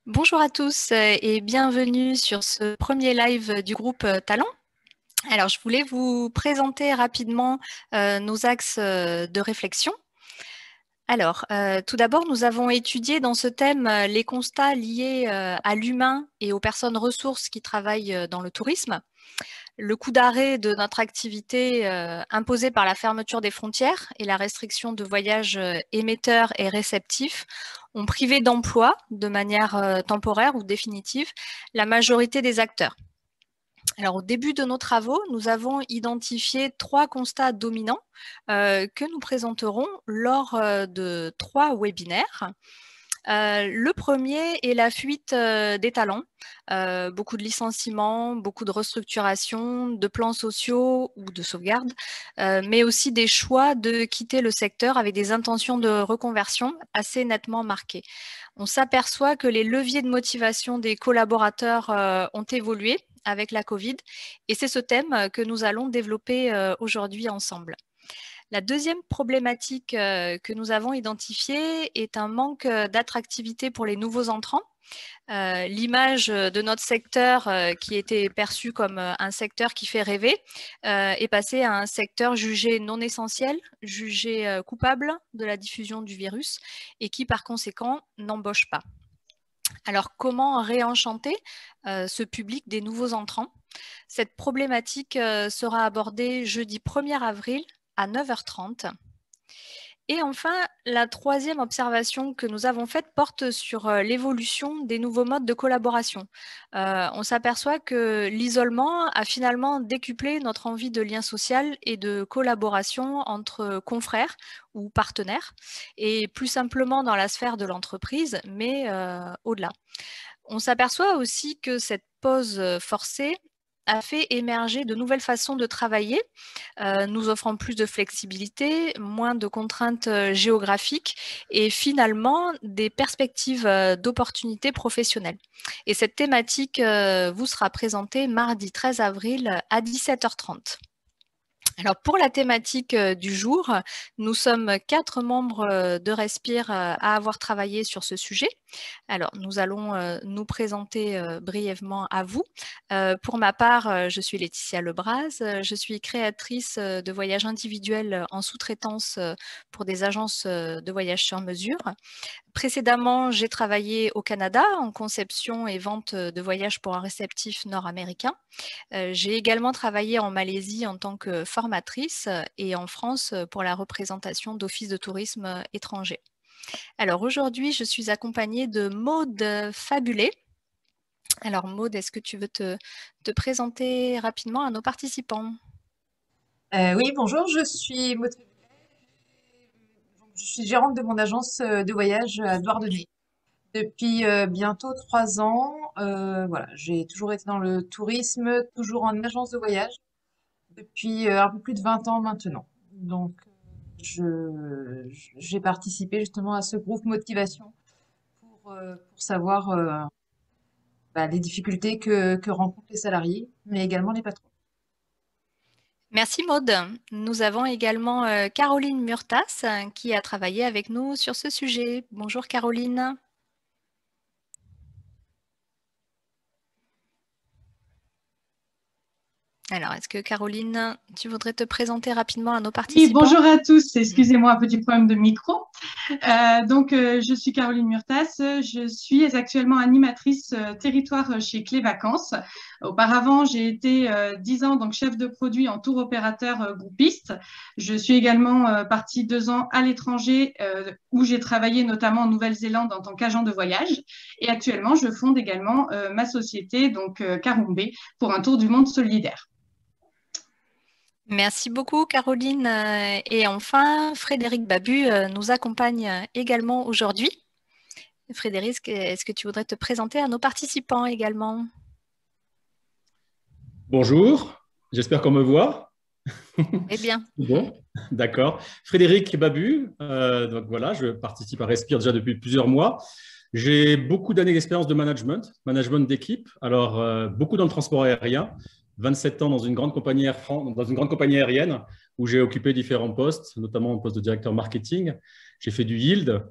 Bonjour à tous et bienvenue sur ce premier live du groupe Talent. Alors, je voulais vous présenter rapidement nos axes de réflexion. Alors, tout d'abord, nous avons étudié dans ce thème les constats liés à l'humain et aux personnes ressources qui travaillent dans le tourisme. Le coup d'arrêt de notre activité imposé par la fermeture des frontières et la restriction de voyages émetteurs et réceptifs ont privé d'emploi de manière temporaire ou définitive la majorité des acteurs. Alors, au début de nos travaux, nous avons identifié 3 constats dominants que nous présenterons lors de 3 webinaires. Le premier est la fuite des talents. Beaucoup de licenciements, beaucoup de restructurations, de plans sociaux ou de sauvegarde, mais aussi des choix de quitter le secteur avec des intentions de reconversion assez nettement marquées. On s'aperçoit que les leviers de motivation des collaborateurs ont évolué avec la Covid et c'est ce thème que nous allons développer aujourd'hui ensemble. La deuxième problématique que nous avons identifiée est un manque d'attractivité pour les nouveaux entrants. L'image de notre secteur qui était perçu comme un secteur qui fait rêver est passée à un secteur jugé non essentiel, jugé coupable de la diffusion du virus et qui par conséquent n'embauche pas. Alors comment réenchanter ce public des nouveaux entrants? Cette problématique sera abordée jeudi 1er avril à 9h30. Et enfin, la troisième observation que nous avons faite porte sur l'évolution des nouveaux modes de collaboration. On s'aperçoit que l'isolement a finalement décuplé notre envie de lien social et de collaboration entre confrères ou partenaires, et plus simplement dans la sphère de l'entreprise, mais au-delà. On s'aperçoit aussi que cette pause forcée a fait émerger de nouvelles façons de travailler, nous offrant plus de flexibilité, moins de contraintes géographiques et finalement des perspectives d'opportunités professionnelles. Et cette thématique vous sera présentée mardi 13 avril à 17h30. Alors pour la thématique du jour, nous sommes 4 membres de Respire à avoir travaillé sur ce sujet. Alors nous allons nous présenter brièvement à vous. Pour ma part, je suis Laetitia Lebras, je suis créatrice de voyages individuels en sous-traitance pour des agences de voyage sur mesure. Précédemment, j'ai travaillé au Canada en conception et vente de voyages pour un réceptif nord-américain. J'ai également travaillé en Malaisie en tant que formatrice et en France pour la représentation d'offices de tourisme étrangers. Alors aujourd'hui, je suis accompagnée de Maude Fabulé. Alors Maude, est-ce que tu veux te présenter rapidement à nos participants? Oui, bonjour, je suis gérante de mon agence de voyage à Douarnenez. Depuis bientôt 3 ans, voilà, j'ai toujours été dans le tourisme, toujours en agence de voyage, depuis un peu plus de 20 ans maintenant. Donc, j'ai participé justement à ce groupe motivation pour savoir les difficultés que rencontrent les salariés, mais également les patrons. Merci Maude. Nous avons également Caroline Murtas qui a travaillé avec nous sur ce sujet. Bonjour Caroline. Alors, est-ce que Caroline, tu voudrais te présenter rapidement à nos Oui, participants? bonjour à tous. Excusez-moi, un petit problème de micro. Je suis Caroline Murtas. Je suis actuellement animatrice territoire chez Clé Vacances. Auparavant, j'ai été 10 ans donc chef de produit en tour opérateur groupiste. Je suis également partie 2 ans à l'étranger où j'ai travaillé notamment en Nouvelle-Zélande en tant qu'agent de voyage. Et actuellement, je fonde également ma société, donc Caroumbé, pour un tour du monde solidaire. Merci beaucoup, Caroline. Et enfin, Frédéric Babu nous accompagne également aujourd'hui. Frédéric, est-ce que tu voudrais te présenter à nos participants également? Bonjour, j'espère qu'on me voit. Eh bien, Bon, d'accord. Frédéric Babu, donc voilà, je participe à Respire déjà depuis plusieurs mois. J'ai beaucoup d'années d'expérience de management d'équipe. Alors, beaucoup dans le transport aérien, 27 ans dans une grande compagnie dans une grande compagnie aérienne où j'ai occupé différents postes, notamment un poste de directeur marketing. J'ai fait du yield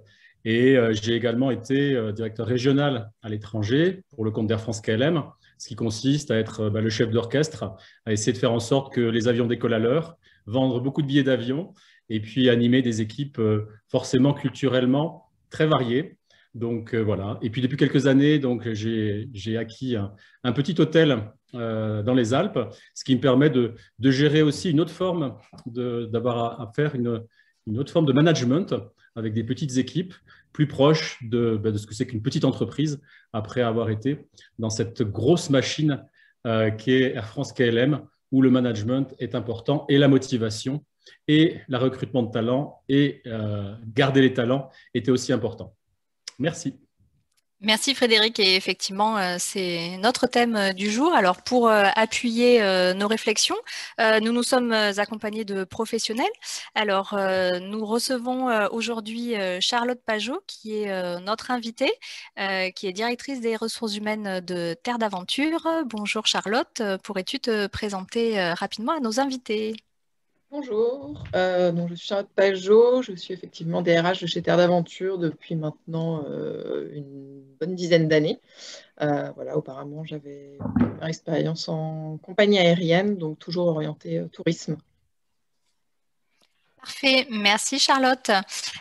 Et j'ai également été directeur régional à l'étranger pour le compte d'Air France KLM, ce qui consiste à être le chef d'orchestre, à essayer de faire en sorte que les avions décollent à l'heure, vendre beaucoup de billets d'avion et puis animer des équipes forcément culturellement très variées. Donc voilà. Et puis depuis quelques années, j'ai acquis un petit hôtel dans les Alpes, ce qui me permet de gérer aussi une autre forme, d'avoir à faire une autre forme de management avec des petites équipes plus proches de ce que c'est qu'une petite entreprise après avoir été dans cette grosse machine qui est Air France KLM, où le management est important et la motivation et le recrutement de talents et garder les talents était aussi important. Merci. Merci Frédéric, et effectivement c'est notre thème du jour. Alors pour appuyer nos réflexions, nous nous sommes accompagnés de professionnels. Alors nous recevons aujourd'hui Charlotte Pajot qui est notre invitée, qui est directrice des ressources humaines de Terre d'Aventure. Bonjour Charlotte, pourrais-tu te présenter rapidement à nos invités? Bonjour, donc je suis Charlotte Pajot, je suis effectivement DRH de chez Terre d'Aventure depuis maintenant une bonne dizaine d'années. Voilà, auparavant, j'avais une première expérience en compagnie aérienne, donc toujours orientée tourisme. Parfait, merci Charlotte.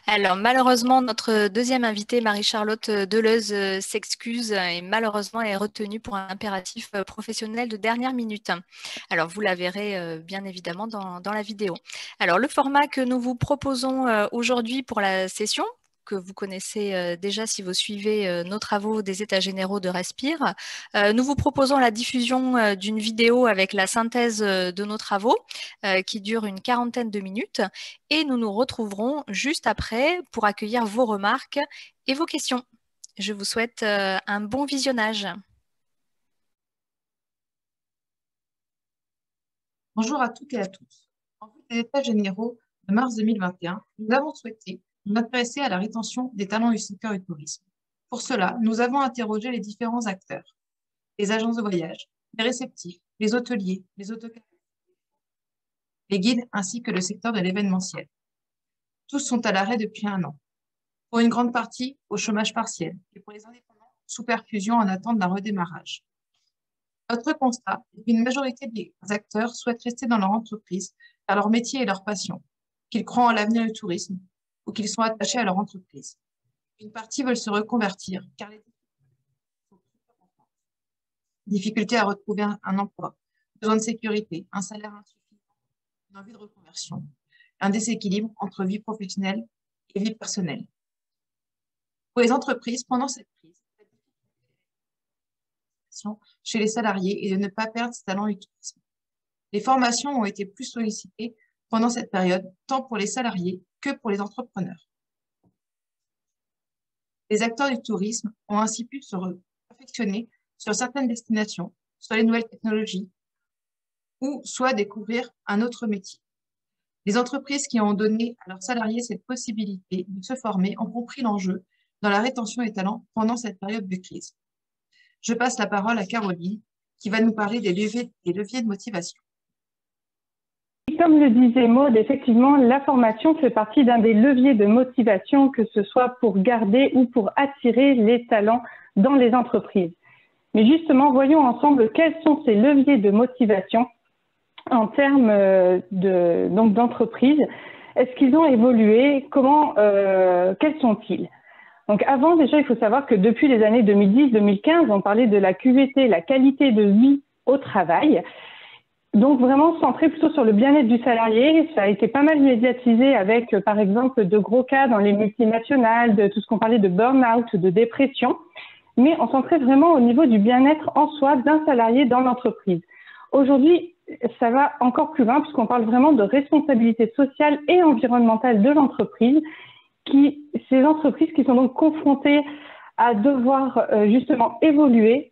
Alors malheureusement, notre deuxième invitée, Marie-Charlotte Deleuze, s'excuse et malheureusement est retenue pour un impératif professionnel de dernière minute. Alors vous la verrez bien évidemment dans la vidéo. Alors le format que nous vous proposons aujourd'hui pour la session, que vous connaissez déjà si vous suivez nos travaux des États généraux de Respire. Nous vous proposons la diffusion d'une vidéo avec la synthèse de nos travaux qui dure une quarantaine de minutes et nous nous retrouverons juste après pour accueillir vos remarques et vos questions. Je vous souhaite un bon visionnage. Bonjour à toutes et à tous. En vue des États généraux de mars 2021, nous avons souhaité nous intéresser à la rétention des talents du secteur du tourisme. Pour cela, nous avons interrogé les différents acteurs, les agences de voyage, les réceptifs, les hôteliers, les autocars, les guides ainsi que le secteur de l'événementiel. Tous sont à l'arrêt depuis 1 an. Pour une grande partie, au chômage partiel et pour les indépendants, sous perfusion en attente d'un redémarrage. Notre constat est qu'une majorité des acteurs souhaitent rester dans leur entreprise, à leur métier et leur passion, qu'ils croient en l'avenir du tourisme ou qu'ils sont attachés à leur entreprise. Une partie veulent se reconvertir car les difficultés à retrouver un emploi, besoin de sécurité, un salaire insuffisant, une envie de reconversion, un déséquilibre entre vie professionnelle et vie personnelle. Pour les entreprises, pendant cette crise, chez les salariés et de ne pas perdre ses talents du tourisme. Les formations ont été plus sollicitées pendant cette période, tant pour les salariés que pour les entrepreneurs. Les acteurs du tourisme ont ainsi pu se perfectionner sur certaines destinations, sur les nouvelles technologies, ou soit découvrir un autre métier. Les entreprises qui ont donné à leurs salariés cette possibilité de se former ont compris l'enjeu dans la rétention des talents pendant cette période de crise. Je passe la parole à Caroline, qui va nous parler des leviers de motivation. Comme le disait Maud, effectivement, la formation fait partie d'un des leviers de motivation, que ce soit pour garder ou pour attirer les talents dans les entreprises. Mais justement, voyons ensemble quels sont ces leviers de motivation en termes d'entreprise. Est-ce qu'ils ont évolué? Quels sont-ils? Donc avant, déjà, il faut savoir que depuis les années 2010-2015, on parlait de la QVT, la qualité de vie au travail. Donc vraiment centré plutôt sur le bien-être du salarié. Ça a été pas mal médiatisé avec, par exemple, de gros cas dans les multinationales, de tout ce qu'on parlait de burn-out, de dépression. Mais on centrait vraiment au niveau du bien-être en soi d'un salarié dans l'entreprise. Aujourd'hui, ça va encore plus loin puisqu'on parle vraiment de responsabilité sociale et environnementale de l'entreprise. Ces entreprises qui sont donc confrontées à devoir justement évoluer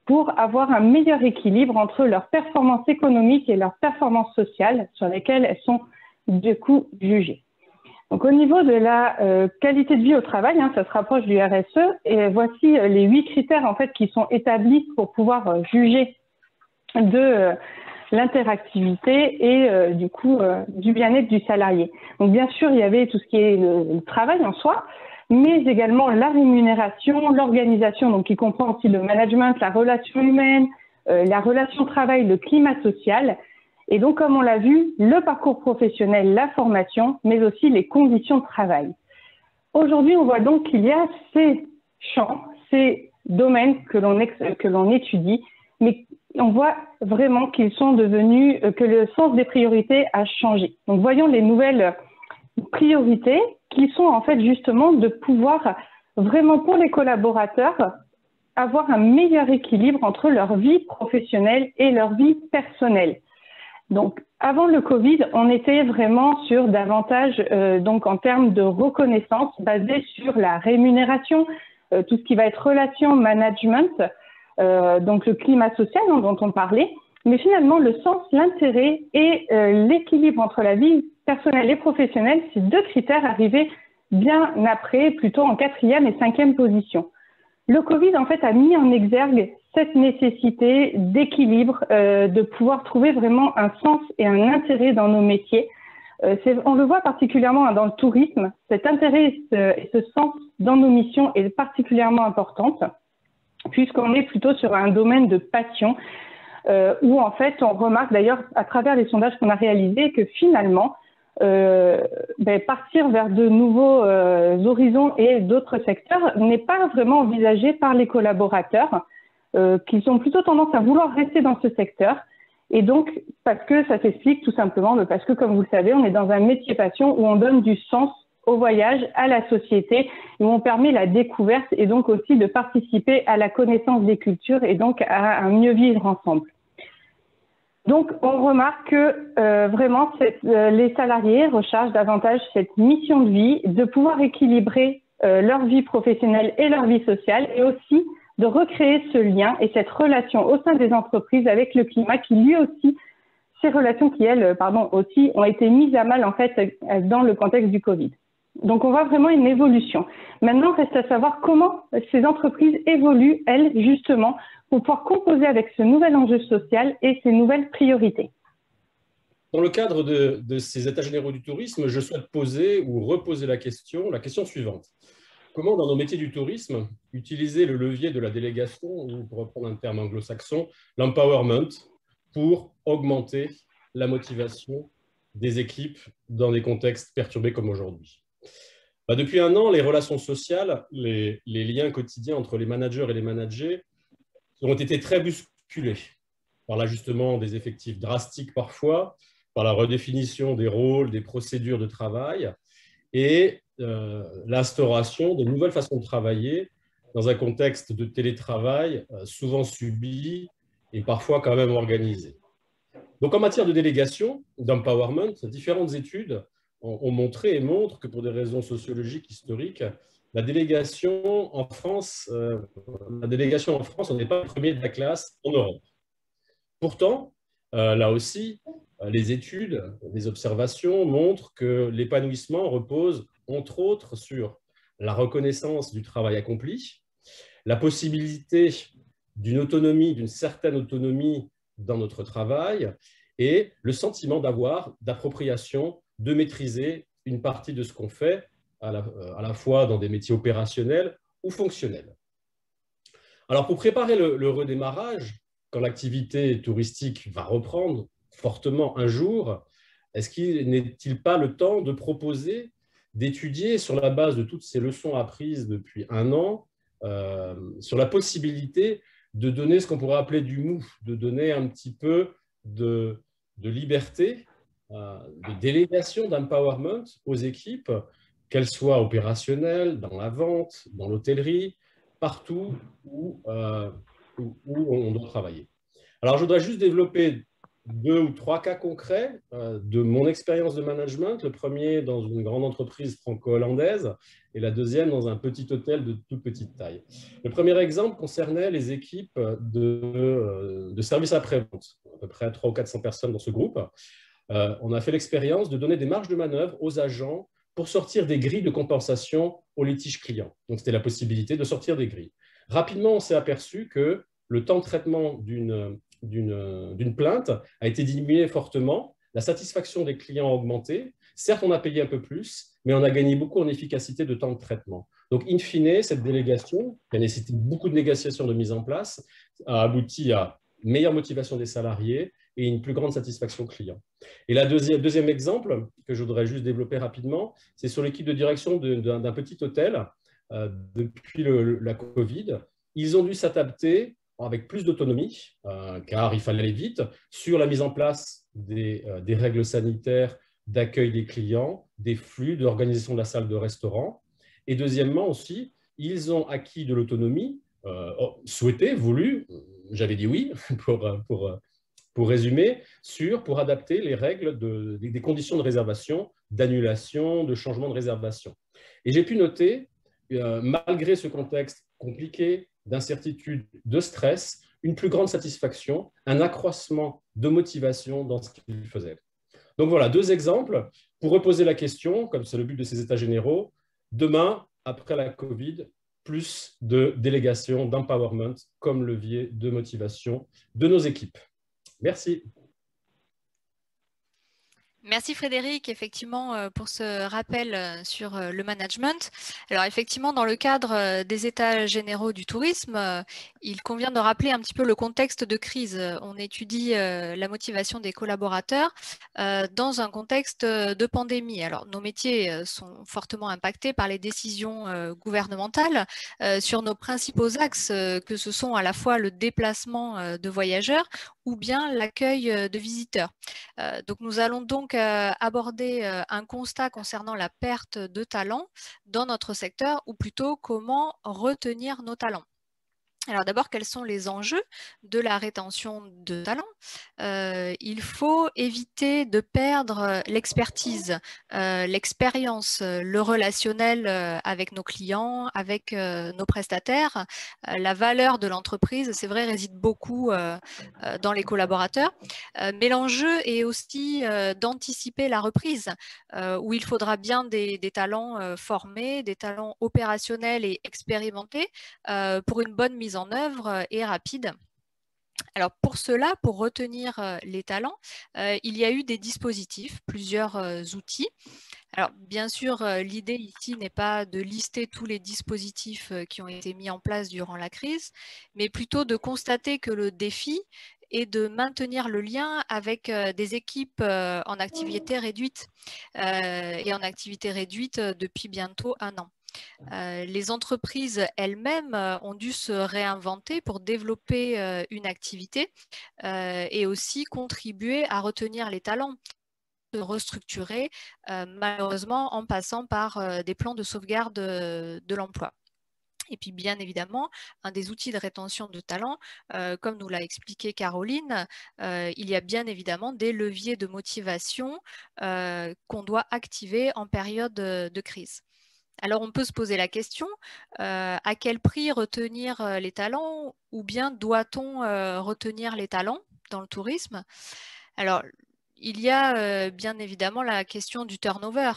pour avoir un meilleur équilibre entre leurs performances économiques et leurs performances sociales sur lesquelles elles sont du coup jugées. Donc au niveau de la qualité de vie au travail, ça se rapproche du RSE et voici les 8 critères en fait qui sont établis pour pouvoir juger de l'interactivité et du bien-être du salarié. Donc bien sûr, il y avait tout ce qui est le travail en soi, mais également la rémunération, l'organisation, donc qui comprend aussi le management, la relation humaine, la relation travail, le climat social. Et donc, comme on l'a vu, le parcours professionnel, la formation, mais aussi les conditions de travail. Aujourd'hui, on voit donc qu'il y a ces champs, ces domaines que l'on étudie, mais on voit vraiment qu'ils sont devenus, que le sens des priorités a changé. Donc, voyons les nouvelles priorités qui sont en fait justement de pouvoir vraiment pour les collaborateurs avoir un meilleur équilibre entre leur vie professionnelle et leur vie personnelle. Donc, avant le Covid, on était vraiment sur davantage, donc en termes de reconnaissance, basé sur la rémunération, tout ce qui va être relation, management, donc le climat social dont on parlait. Mais finalement, le sens, l'intérêt et l'équilibre entre la vie personnelle et professionnelle, ces deux critères arrivaient bien après, plutôt en 4e et 5e position. Le Covid, en fait, a mis en exergue cette nécessité d'équilibre, de pouvoir trouver vraiment un sens et un intérêt dans nos métiers. On le voit particulièrement dans le tourisme. Cet intérêt et ce sens dans nos missions est particulièrement importante, puisqu'on est plutôt sur un domaine de passion, où en fait, on remarque d'ailleurs à travers les sondages qu'on a réalisés que finalement, partir vers de nouveaux horizons et d'autres secteurs n'est pas vraiment envisagé par les collaborateurs, qu'ils ont plutôt tendance à vouloir rester dans ce secteur. Et donc, parce que ça s'explique tout simplement, parce que comme vous le savez, on est dans un métier passion où on donne du sens au voyage, à la société, et où on permet la découverte et donc aussi de participer à la connaissance des cultures et donc à un mieux vivre ensemble. Donc, on remarque que vraiment, les salariés recherchent davantage cette mission de vie, de pouvoir équilibrer leur vie professionnelle et leur vie sociale, et aussi de recréer ce lien et cette relation au sein des entreprises avec le climat qui, lui aussi, ces relations qui, elles, aussi, ont été mises à mal, en fait, dans le contexte du Covid. Donc, on voit vraiment une évolution. Maintenant, reste à savoir comment ces entreprises évoluent, elles, justement, pour pouvoir composer avec ce nouvel enjeu social et ces nouvelles priorités. Dans le cadre de ces états généraux du tourisme, je souhaite poser ou reposer la question suivante. Comment, dans nos métiers du tourisme, utiliser le levier de la délégation, ou pour reprendre un terme anglo-saxon, l'empowerment, pour augmenter la motivation des équipes dans des contextes perturbés comme aujourd'hui? Depuis un an, les relations sociales, les liens quotidiens entre les managers et les managés ont été très bousculés par l'ajustement des effectifs drastiques parfois, par la redéfinition des rôles, des procédures de travail et l'instauration de nouvelles façons de travailler dans un contexte de télétravail souvent subi et parfois quand même organisé. Donc en matière de délégation, d'empowerment, différentes études ont montré et montrent que pour des raisons sociologiques, historiques, la délégation en France, on n'est pas le premier de la classe en Europe. Pourtant, là aussi, les études, les observations montrent que l'épanouissement repose, entre autres, sur la reconnaissance du travail accompli, la possibilité d'une autonomie, d'une certaine autonomie dans notre travail et le sentiment d'appropriation, de maîtriser une partie de ce qu'on fait, à la fois dans des métiers opérationnels ou fonctionnels. Alors, pour préparer le redémarrage, quand l'activité touristique va reprendre fortement un jour, n'est-il pas le temps de proposer, d'étudier sur la base de toutes ces leçons apprises depuis un an, sur la possibilité de donner ce qu'on pourrait appeler du mou, de donner un petit peu de liberté, de délégation, d'empowerment aux équipes, qu'elles soient opérationnelles, dans la vente, dans l'hôtellerie, partout où on doit travailler. Alors, je voudrais juste développer 2 ou 3 cas concrets de mon expérience de management. Le premier dans une grande entreprise franco-hollandaise et la deuxième dans un petit hôtel de toute petite taille. Le premier exemple concernait les équipes de services après-vente, à peu près 300 ou 400 personnes dans ce groupe. On a fait l'expérience de donner des marges de manœuvre aux agents pour sortir des grilles de compensation aux litiges clients. Donc, c'était la possibilité de sortir des grilles. Rapidement, on s'est aperçu que le temps de traitement d'une plainte a été diminué fortement, la satisfaction des clients a augmenté. Certes, on a payé un peu plus, mais on a gagné beaucoup en efficacité de temps de traitement. Donc, in fine, cette délégation, qui a nécessité beaucoup de négociations de mise en place, a abouti à une meilleure motivation des salariés et une plus grande satisfaction client. Et le deuxième exemple que je voudrais juste développer rapidement, c'est sur l'équipe de direction d'un petit hôtel depuis la Covid. Ils ont dû s'adapter avec plus d'autonomie, car il fallait aller vite, sur la mise en place des règles sanitaires d'accueil des clients, des flux, de l'organisation de la salle de restaurant. Et deuxièmement aussi, ils ont acquis de l'autonomie, souhaitée, voulue, j'avais dit oui pour résumer, pour adapter les règles des conditions de réservation, d'annulation, de changement de réservation. Et j'ai pu noter, malgré ce contexte compliqué, d'incertitude, de stress, une plus grande satisfaction, un accroissement de motivation dans ce qu'ils faisaient. Donc voilà, 2 exemples pour reposer la question, comme c'est le but de ces états généraux. Demain, après la Covid, plus de délégation, d'empowerment comme levier de motivation de nos équipes. Merci. Merci Frédéric, effectivement, pour ce rappel sur le management. Alors effectivement, dans le cadre des états généraux du tourisme, il convient de rappeler un petit peu le contexte de crise. On étudie la motivation des collaborateurs dans un contexte de pandémie. Alors nos métiers sont fortement impactés par les décisions gouvernementales sur nos principaux axes, que ce sont à la fois le déplacement de voyageurs ou bien l'accueil de visiteurs. Donc nous allons donc aborder un constat concernant la perte de talents dans notre secteur, ou plutôt comment retenir nos talents. Alors d'abord, quels sont les enjeux de la rétention de talents? Il faut éviter de perdre l'expertise, l'expérience, le relationnel avec nos clients, avec nos prestataires. La valeur de l'entreprise, c'est vrai, réside beaucoup dans les collaborateurs. Mais l'enjeu est aussi d'anticiper la reprise, où il faudra bien des talents formés, des talents opérationnels et expérimentés pour une bonne mise en œuvre et rapide. Alors pour cela, pour retenir les talents, il y a eu des dispositifs, plusieurs outils. Alors bien sûr, l'idée ici n'est pas de lister tous les dispositifs qui ont été mis en place durant la crise, mais plutôt de constater que le défi est de maintenir le lien avec des équipes en activité réduite et en activité réduite depuis bientôt 1 an. Les entreprises elles-mêmes ont dû se réinventer pour développer une activité et aussi contribuer à retenir les talents, de restructurer malheureusement en passant par des plans de sauvegarde de l'emploi. Et puis bien évidemment, un des outils de rétention de talent, comme nous l'a expliqué Caroline, il y a bien évidemment des leviers de motivation qu'on doit activer en période de crise. Alors on peut se poser la question, à quel prix retenir les talents, ou bien doit-on retenir les talents dans le tourisme? Alors il y a bien évidemment la question du turnover.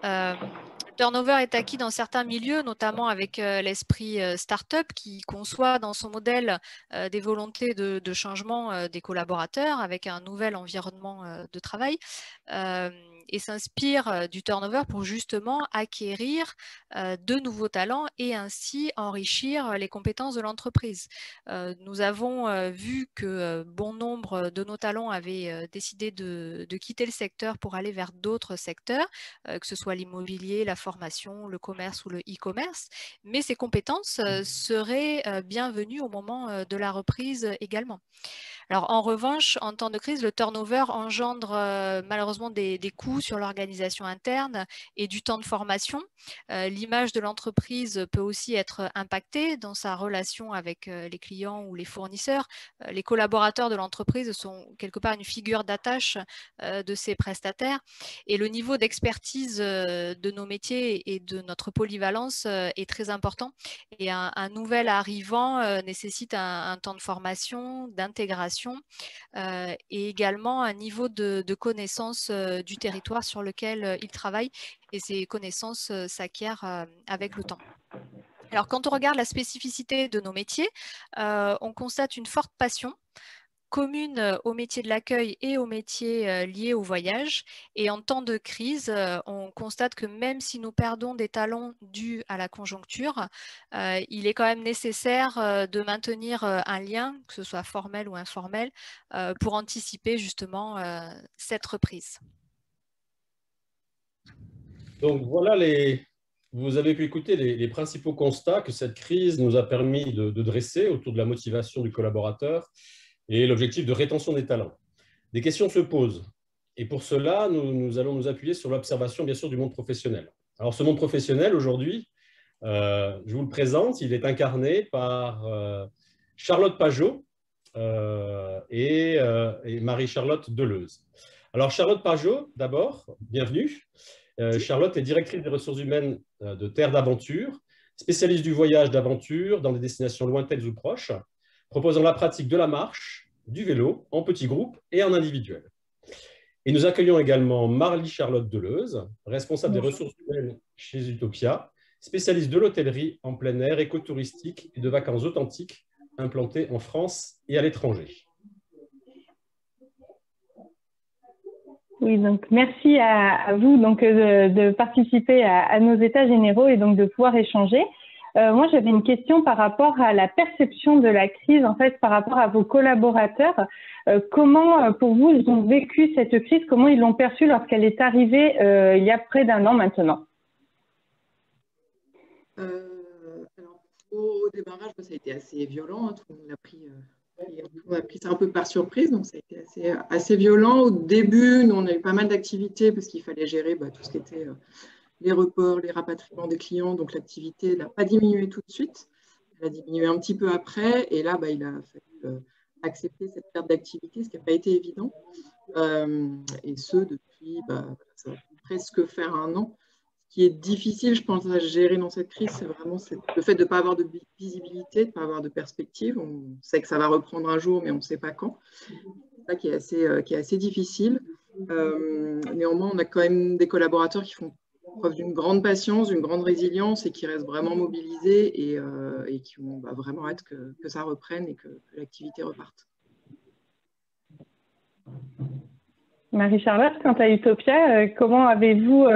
Le turnover est acquis dans certains milieux, notamment avec l'esprit start-up qui conçoit dans son modèle des volontés de changement des collaborateurs avec un nouvel environnement de travail et s'inspire du turnover pour justement acquérir de nouveaux talents et ainsi enrichir les compétences de l'entreprise. Nous avons vu que bon nombre de nos talents avaient décidé de quitter le secteur pour aller vers d'autres secteurs, que ce soit l'immobilier, la formation, le commerce ou le e-commerce, mais ces compétences seraient bienvenues au moment de la reprise également. Alors, en revanche, en temps de crise, le turnover engendre malheureusement des coûts sur l'organisation interne et du temps de formation. L'image de l'entreprise peut aussi être impactée dans sa relation avec les clients ou les fournisseurs. Les collaborateurs de l'entreprise sont quelque part une figure d'attache de ces prestataires et le niveau d'expertise de nos métiers et de notre polyvalence est très important. Et un nouvel arrivant nécessite un temps de formation, d'intégration et également un niveau de connaissance du territoire sur lequel il travaille, et ces connaissances s'acquièrent avec le temps. Alors quand on regarde la spécificité de nos métiers, on constate une forte passion commune au métier de l'accueil et aux métiers liés au voyage. Et en temps de crise, on constate que même si nous perdons des talents dus à la conjoncture, il est quand même nécessaire de maintenir un lien, que ce soit formel ou informel, pour anticiper justement cette reprise. Donc voilà, vous avez pu écouter les principaux constats que cette crise nous a permis de dresser autour de la motivation du collaborateur et l'objectif de rétention des talents. Des questions se posent. Et pour cela, nous allons nous appuyer sur l'observation, bien sûr, du monde professionnel. Alors, ce monde professionnel, aujourd'hui, je vous le présente, il est incarné par Charlotte Pajot et Marie-Charlotte Deleuze. Alors, Charlotte Pajot, d'abord, bienvenue. Charlotte est directrice des ressources humaines de Terre d'Aventure, spécialiste du voyage d'aventure dans des destinations lointaines ou proches, proposant la pratique de la marche, du vélo, en petits groupes et en individuel. Et nous accueillons également Marie-Charlotte Deleuze, responsable des ressources humaines chez Utopia, spécialiste de l'hôtellerie en plein air, écotouristique et de vacances authentiques implantées en France et à l'étranger. Oui, donc merci à vous donc, de participer à nos états généraux et donc de pouvoir échanger. Moi, j'avais une question par rapport à la perception de la crise, en fait, par rapport à vos collaborateurs. Comment, pour vous, ils ont vécu cette crise? Comment ils l'ont perçue lorsqu'elle est arrivée il y a près d'un an maintenant? Alors, au démarrage, ça a été assez violent. Tout le monde a pris ça un peu par surprise, donc ça a été assez violent. Au début, nous, on a eu pas mal d'activités parce qu'il fallait gérer tout ce qui était les reports, les rapatriements des clients. Donc, l'activité n'a pas diminué tout de suite. Elle a diminué un petit peu après. Et là, il a fallu accepter cette perte d'activité, ce qui n'a pas été évident. Et ce, depuis, ça va presque faire un an. Ce qui est difficile, je pense, à gérer dans cette crise, c'est vraiment le fait de ne pas avoir de visibilité, de ne pas avoir de perspective. On sait que ça va reprendre un jour, mais on ne sait pas quand. C'est ça qui est assez difficile. Néanmoins, on a quand même des collaborateurs qui font preuve d'une grande patience, d'une grande résilience et qui restent vraiment mobilisés et qui ont vraiment hâte que ça reprenne et que l'activité reparte. Marie-Charlotte, quant à Utopia, comment avez-vous,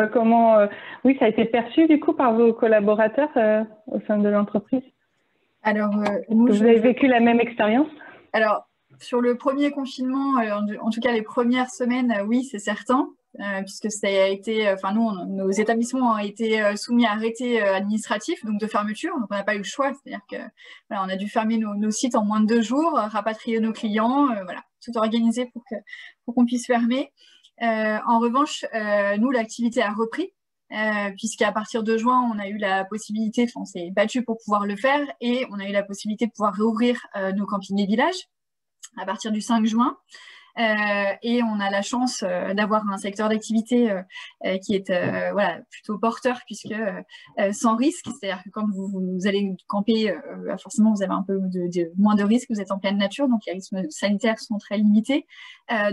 oui, ça a été perçu du coup par vos collaborateurs au sein de l'entreprise? Alors, vous avez vécu la même expérience? Alors, sur le premier confinement, en tout cas les premières semaines, oui, c'est certain, puisque ça a été, nos établissements ont été soumis à arrêté administratif, donc de fermeture, donc on n'a pas eu le choix, c'est-à-dire que on a dû fermer nos sites en moins de 2 jours, rapatrier nos clients, tout organiser pour qu'on puisse fermer. En revanche, nous, l'activité a repris, puisqu'à partir de juin, on a eu la possibilité, on s'est battu pour pouvoir le faire, et on a eu la possibilité de pouvoir réouvrir nos campings et villages à partir du 5 juin. Et on a la chance d'avoir un secteur d'activité qui est plutôt porteur, puisque sans risque, c'est-à-dire que quand vous allez camper, forcément vous avez un peu moins de risques, vous êtes en pleine nature, donc les risques sanitaires sont très limités.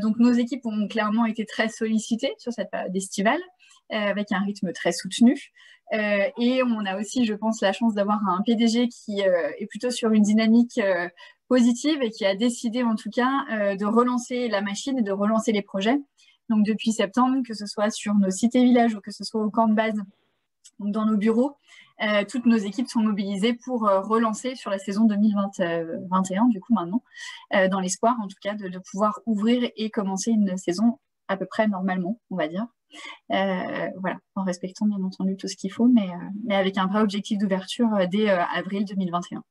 Donc nos équipes ont clairement été très sollicitées sur cette période estivale, avec un rythme très soutenu. Et on a aussi, je pense, la chance d'avoir un PDG qui est plutôt sur une dynamique positive et qui a décidé en tout cas de relancer la machine et de relancer les projets. Donc depuis septembre, que ce soit sur nos sites et villages ou que ce soit au camp de base, donc dans nos bureaux, toutes nos équipes sont mobilisées pour relancer sur la saison 2021, du coup maintenant, dans l'espoir en tout cas de pouvoir ouvrir et commencer une saison à peu près normalement, on va dire. En respectant bien entendu tout ce qu'il faut, mais avec un vrai objectif d'ouverture dès avril 2021.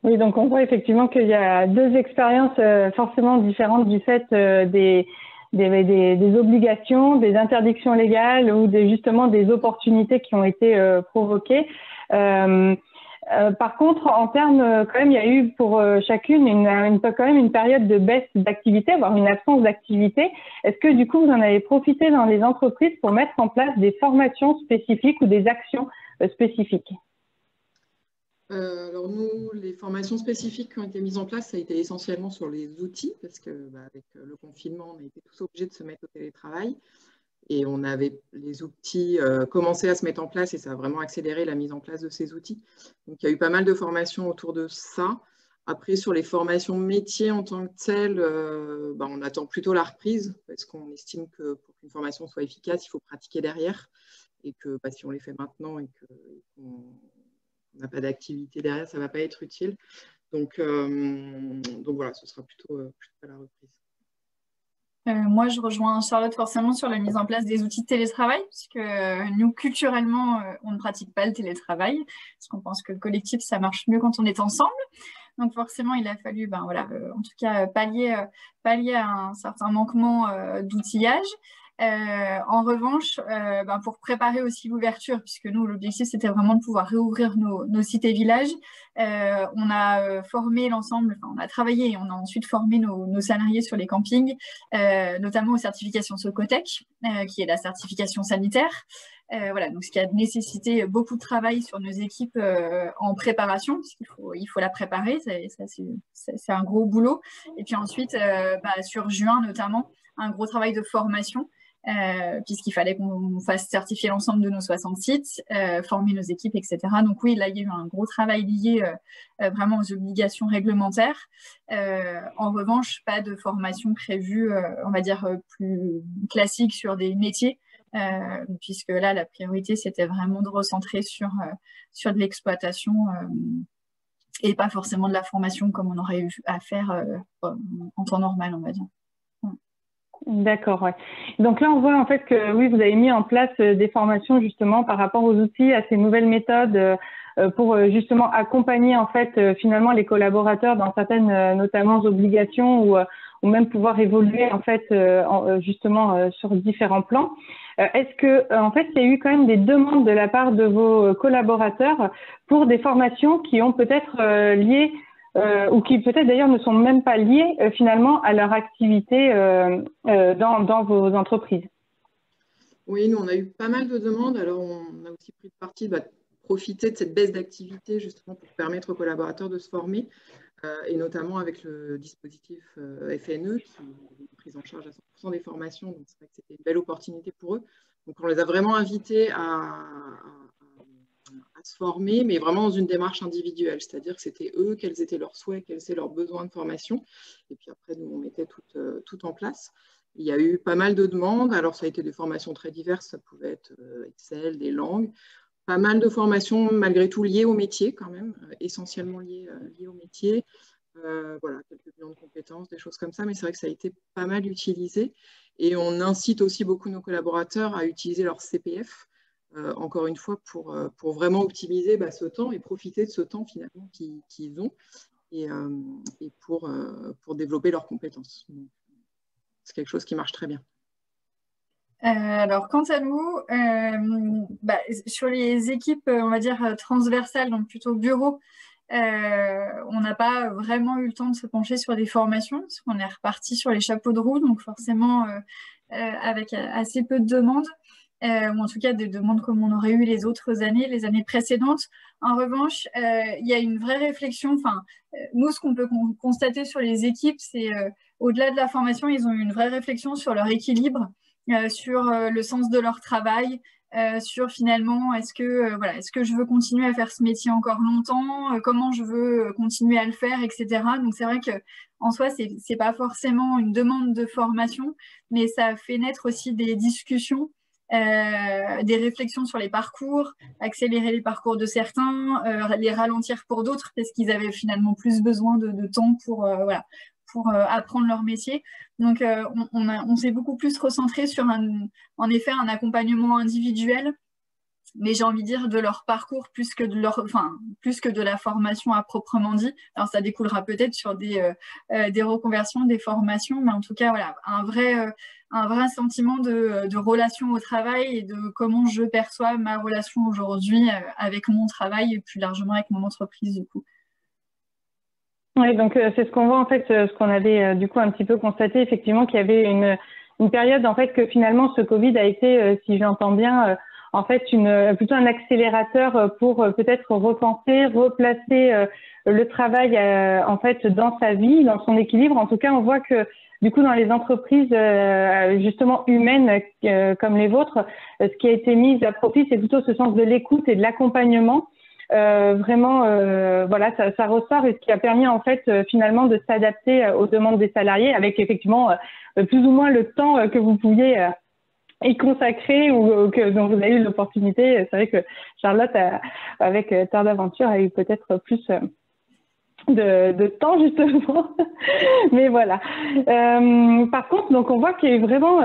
Oui, donc on voit effectivement qu'il y a 2 expériences forcément différentes du fait des obligations, des interdictions légales ou justement des opportunités qui ont été provoquées. Par contre, en termes, quand même, il y a eu pour chacune quand même une période de baisse d'activité, voire une absence d'activité. Est-ce que du coup, vous en avez profité dans les entreprises pour mettre en place des formations spécifiques ou des actions spécifiques? Alors nous, les formations spécifiques qui ont été mises en place, ça a été essentiellement sur les outils, parce que avec le confinement, on a été tous obligés de se mettre au télétravail. Et on avait les outils commencé à se mettre en place et ça a vraiment accéléré la mise en place de ces outils. Donc, il y a eu pas mal de formations autour de ça. Après, sur les formations métiers en tant que telles, on attend plutôt la reprise parce qu'on estime que pour qu'une formation soit efficace, il faut pratiquer derrière et que si on les fait maintenant et qu'on n'a pas d'activité derrière, ça ne va pas être utile. Donc voilà, ce sera plutôt à la reprise. Moi, je rejoins Charlotte forcément sur la mise en place des outils de télétravail, puisque nous, culturellement, on ne pratique pas le télétravail, parce qu'on pense que le collectif, ça marche mieux quand on est ensemble. Donc forcément, il a fallu, en tout cas, pallier à un certain manquement d'outillage. En revanche, pour préparer aussi l'ouverture, puisque nous, l'objectif, c'était vraiment de pouvoir réouvrir nos cités villages, on a formé l'ensemble, on a travaillé et on a ensuite formé nos salariés sur les campings, notamment aux certifications Socotec, qui est la certification sanitaire. Donc ce qui a nécessité beaucoup de travail sur nos équipes en préparation, parce qu'il faut la préparer, c'est un gros boulot. Et puis ensuite, sur juin notamment, un gros travail de formation, puisqu'il fallait qu'on fasse certifier l'ensemble de nos 60 sites, former nos équipes, etc. Donc oui, là, il y a eu un gros travail lié vraiment aux obligations réglementaires. En revanche, pas de formation prévue, on va dire, plus classique sur des métiers, puisque là, la priorité, c'était vraiment de recentrer sur de l'exploitation et pas forcément de la formation comme on aurait eu à faire en temps normal, on va dire. D'accord, ouais. Donc là, on voit en fait que oui, vous avez mis en place des formations justement par rapport aux outils, à ces nouvelles méthodes pour justement accompagner en fait finalement les collaborateurs dans certaines notamment obligations ou même pouvoir évoluer en fait justement sur différents plans. Est-ce que en fait il y a eu quand même des demandes de la part de vos collaborateurs pour des formations qui ont peut-être liées ou qui peut-être d'ailleurs ne sont même pas liées finalement à leur activité dans vos entreprises? Oui, nous on a eu pas mal de demandes, alors on a aussi pris parti de profiter de cette baisse d'activité justement pour permettre aux collaborateurs de se former, et notamment avec le dispositif FNE qui est pris en charge à 100% des formations, donc c'est vrai que c'était une belle opportunité pour eux. Donc on les a vraiment invités à se former, mais vraiment dans une démarche individuelle, c'est-à-dire que c'était eux, quels étaient leurs souhaits, quels étaient leurs besoins de formation, et puis après nous on mettait tout en place. Il y a eu pas mal de demandes, alors ça a été des formations très diverses, ça pouvait être Excel, des langues, pas mal de formations malgré tout liées au métier quand même, essentiellement liées au métier, voilà, quelques bilans de compétences, des choses comme ça, mais c'est vrai que ça a été pas mal utilisé, et on incite aussi beaucoup nos collaborateurs à utiliser leur CPF, encore une fois, pour vraiment optimiser ce temps et profiter de ce temps finalement qu'ils ont et pour développer leurs compétences. C'est quelque chose qui marche très bien. Alors, quant à nous, sur les équipes, on va dire, transversales, donc plutôt bureau, on n'a pas vraiment eu le temps de se pencher sur des formations, parce qu'on est reparti sur les chapeaux de roue, donc forcément avec assez peu de demandes. Ou en tout cas des demandes comme on aurait eu les années précédentes. En revanche, il y a une vraie réflexion. Nous, ce qu'on peut constater sur les équipes, c'est au-delà de la formation, ils ont eu une vraie réflexion sur leur équilibre, sur le sens de leur travail, sur finalement, est-ce que je veux continuer à faire ce métier encore longtemps, comment je veux continuer à le faire, etc. Donc c'est vrai que en soi, c'est pas forcément une demande de formation, mais ça fait naître aussi des discussions. Des réflexions sur les parcours, accélérer les parcours de certains, les ralentir pour d'autres parce qu'ils avaient finalement plus besoin de temps pour apprendre leur métier. Donc on s'est beaucoup plus recentré sur en effet un accompagnement individuel, mais j'ai envie de dire de leur parcours plus que de la formation à proprement dit. Alors ça découlera peut-être sur des reconversions, des formations, mais en tout cas voilà, un vrai sentiment de relation au travail et de comment je perçois ma relation aujourd'hui avec mon travail et plus largement avec mon entreprise du coup. Oui, donc c'est ce qu'on voit en fait, ce qu'on avait du coup un petit peu constaté effectivement qu'il y avait une période en fait que finalement ce Covid a été, si j'entends bien, en fait plutôt un accélérateur pour peut-être repenser, replacer le travail en fait dans sa vie, dans son équilibre. En tout cas, on voit que du coup dans les entreprises justement humaines comme les vôtres, ce qui a été mis à profit, c'est plutôt ce sens de l'écoute et de l'accompagnement. vraiment, voilà, ça ressort et ce qui a permis en fait finalement de s'adapter aux demandes des salariés avec effectivement plus ou moins le temps que vous pouviez y consacrer ou dont vous avez eu l'opportunité. C'est vrai que Charlotte, avec Terre d'Aventure, a eu peut-être plus de temps justement, mais voilà. Par contre, donc on voit qu'il y a eu vraiment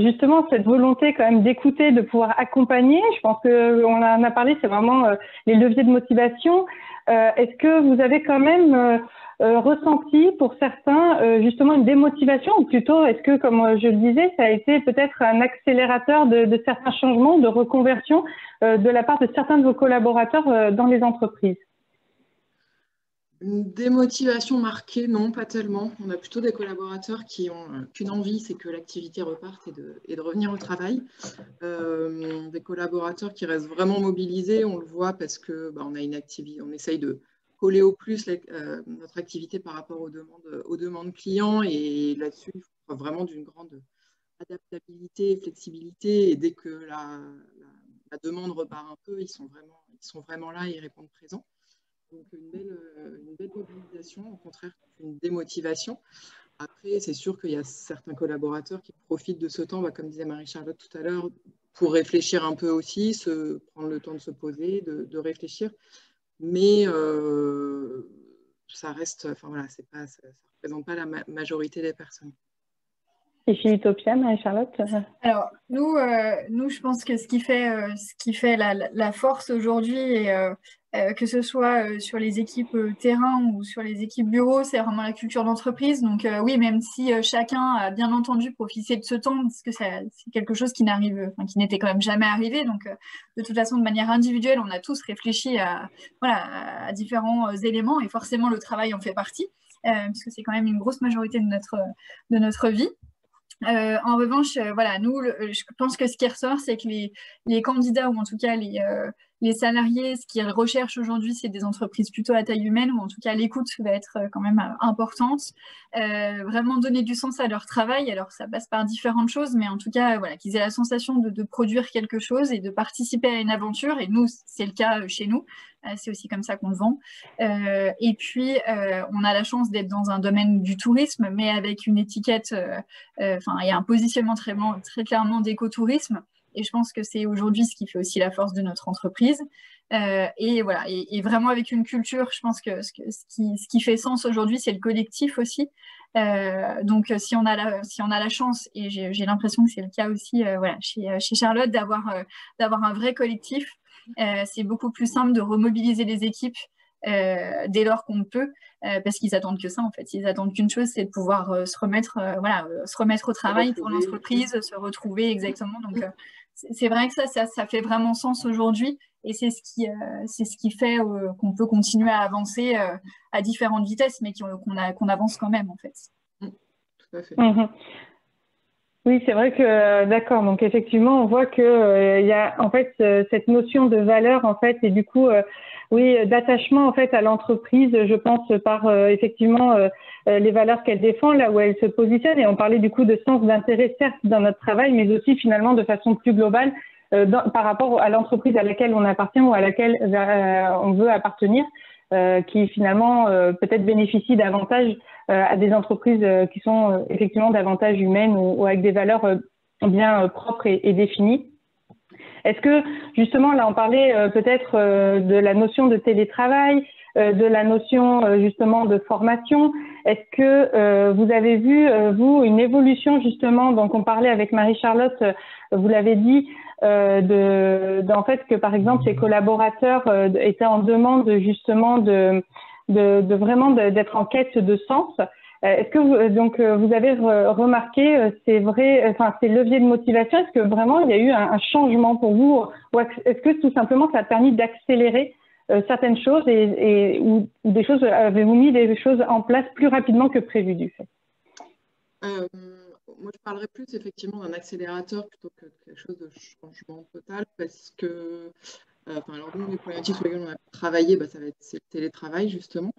justement cette volonté quand même d'écouter, de pouvoir accompagner. Je pense que on en a parlé, c'est vraiment les leviers de motivation. Est-ce que vous avez quand même ressenti pour certains justement une démotivation, ou plutôt est-ce que, comme je le disais, ça a été peut-être un accélérateur de certains changements, de reconversion de la part de certains de vos collaborateurs dans les entreprises? Une démotivation marquée, non, pas tellement. On a plutôt des collaborateurs qui ont qu'une envie, c'est que l'activité reparte et de revenir au travail. Des collaborateurs qui restent vraiment mobilisés, on le voit parce que on a une activité, on essaye de coller au plus notre activité par rapport aux demandes clients, et là-dessus, il faut vraiment d'une grande adaptabilité et flexibilité, et dès que la demande repart un peu, ils sont vraiment là et ils répondent présents. Donc une belle mobilisation, au contraire une démotivation. Après, c'est sûr qu'il y a certains collaborateurs qui profitent de ce temps, comme disait Marie-Charlotte tout à l'heure, pour réfléchir un peu aussi, prendre le temps de se poser, de réfléchir. Mais ça reste, ça ne représente pas la majorité des personnes. Et chez Utopia, Marie-Charlotte? Alors, nous, je pense que ce qui fait la force aujourd'hui, que ce soit sur les équipes terrain ou sur les équipes bureau, c'est vraiment la culture d'entreprise. Donc oui, même si chacun a bien entendu profité de ce temps, parce que c'est quelque chose qui n'était quand même jamais arrivé. Donc de toute façon, de manière individuelle, on a tous réfléchi à différents éléments, et forcément le travail en fait partie, puisque c'est quand même une grosse majorité de notre vie. En revanche, nous, je pense que ce qui ressort, c'est que les candidats, ou en tout cas les salariés, ce qu'ils recherchent aujourd'hui, c'est des entreprises plutôt à taille humaine, ou en tout cas l'écoute va être quand même importante. Vraiment donner du sens à leur travail. Alors ça passe par différentes choses, mais en tout cas, qu'ils aient la sensation de produire quelque chose et de participer à une aventure. Et nous, c'est le cas chez nous. C'est aussi comme ça qu'on le vend. Et puis, on a la chance d'être dans un domaine du tourisme, mais avec une étiquette, il y a un positionnement très clairement d'écotourisme. Et je pense que c'est aujourd'hui ce qui fait aussi la force de notre entreprise. Et vraiment avec une culture, je pense que ce qui fait sens aujourd'hui, c'est le collectif aussi. Donc, si on a la chance, et j'ai l'impression que c'est le cas aussi chez Charlotte, d'avoir un vrai collectif, c'est beaucoup plus simple de remobiliser les équipes dès lors qu'on peut, parce qu'ils attendent que ça en fait. Ils attendent qu'une chose, c'est de pouvoir se remettre au travail pour l'entreprise, se retrouver exactement. Donc c'est vrai que ça fait vraiment sens aujourd'hui, et c'est ce qui fait qu'on peut continuer à avancer à différentes vitesses, mais qu'on avance quand même en fait. Tout à fait. Oui, c'est vrai que d'accord. Donc effectivement, on voit que y a en fait cette notion de valeur en fait, et du coup d'attachement en fait à l'entreprise, je pense par effectivement les valeurs qu'elle défend, là où elle se positionne. Et on parlait du coup de sens d'intérêt, certes dans notre travail, mais aussi finalement de façon plus globale par rapport à l'entreprise à laquelle on appartient ou à laquelle on veut appartenir, qui finalement peut-être bénéficie davantage à des entreprises qui sont effectivement davantage humaines ou avec des valeurs bien propres et définies. Est-ce que justement, là on parlait peut-être de la notion de télétravail, de la notion justement de formation. Est-ce que vous avez vu, vous, une évolution justement, donc on parlait avec Marie-Charlotte, vous l'avez dit, en fait que par exemple les collaborateurs étaient en demande justement de vraiment d'être en quête de sens. Est-ce que vous avez remarqué ces leviers de motivation? Est-ce que vraiment il y a eu un changement pour vous, ou est-ce que tout simplement ça a permis d'accélérer certaines choses ou des choses, avez-vous mis des choses en place plus rapidement que prévu du fait? Moi, je parlerais plus effectivement d'un accélérateur plutôt que quelque chose de changement total, parce que alors nous, les problématiques sur lesquelles on a travaillé, c'est le télétravail justement,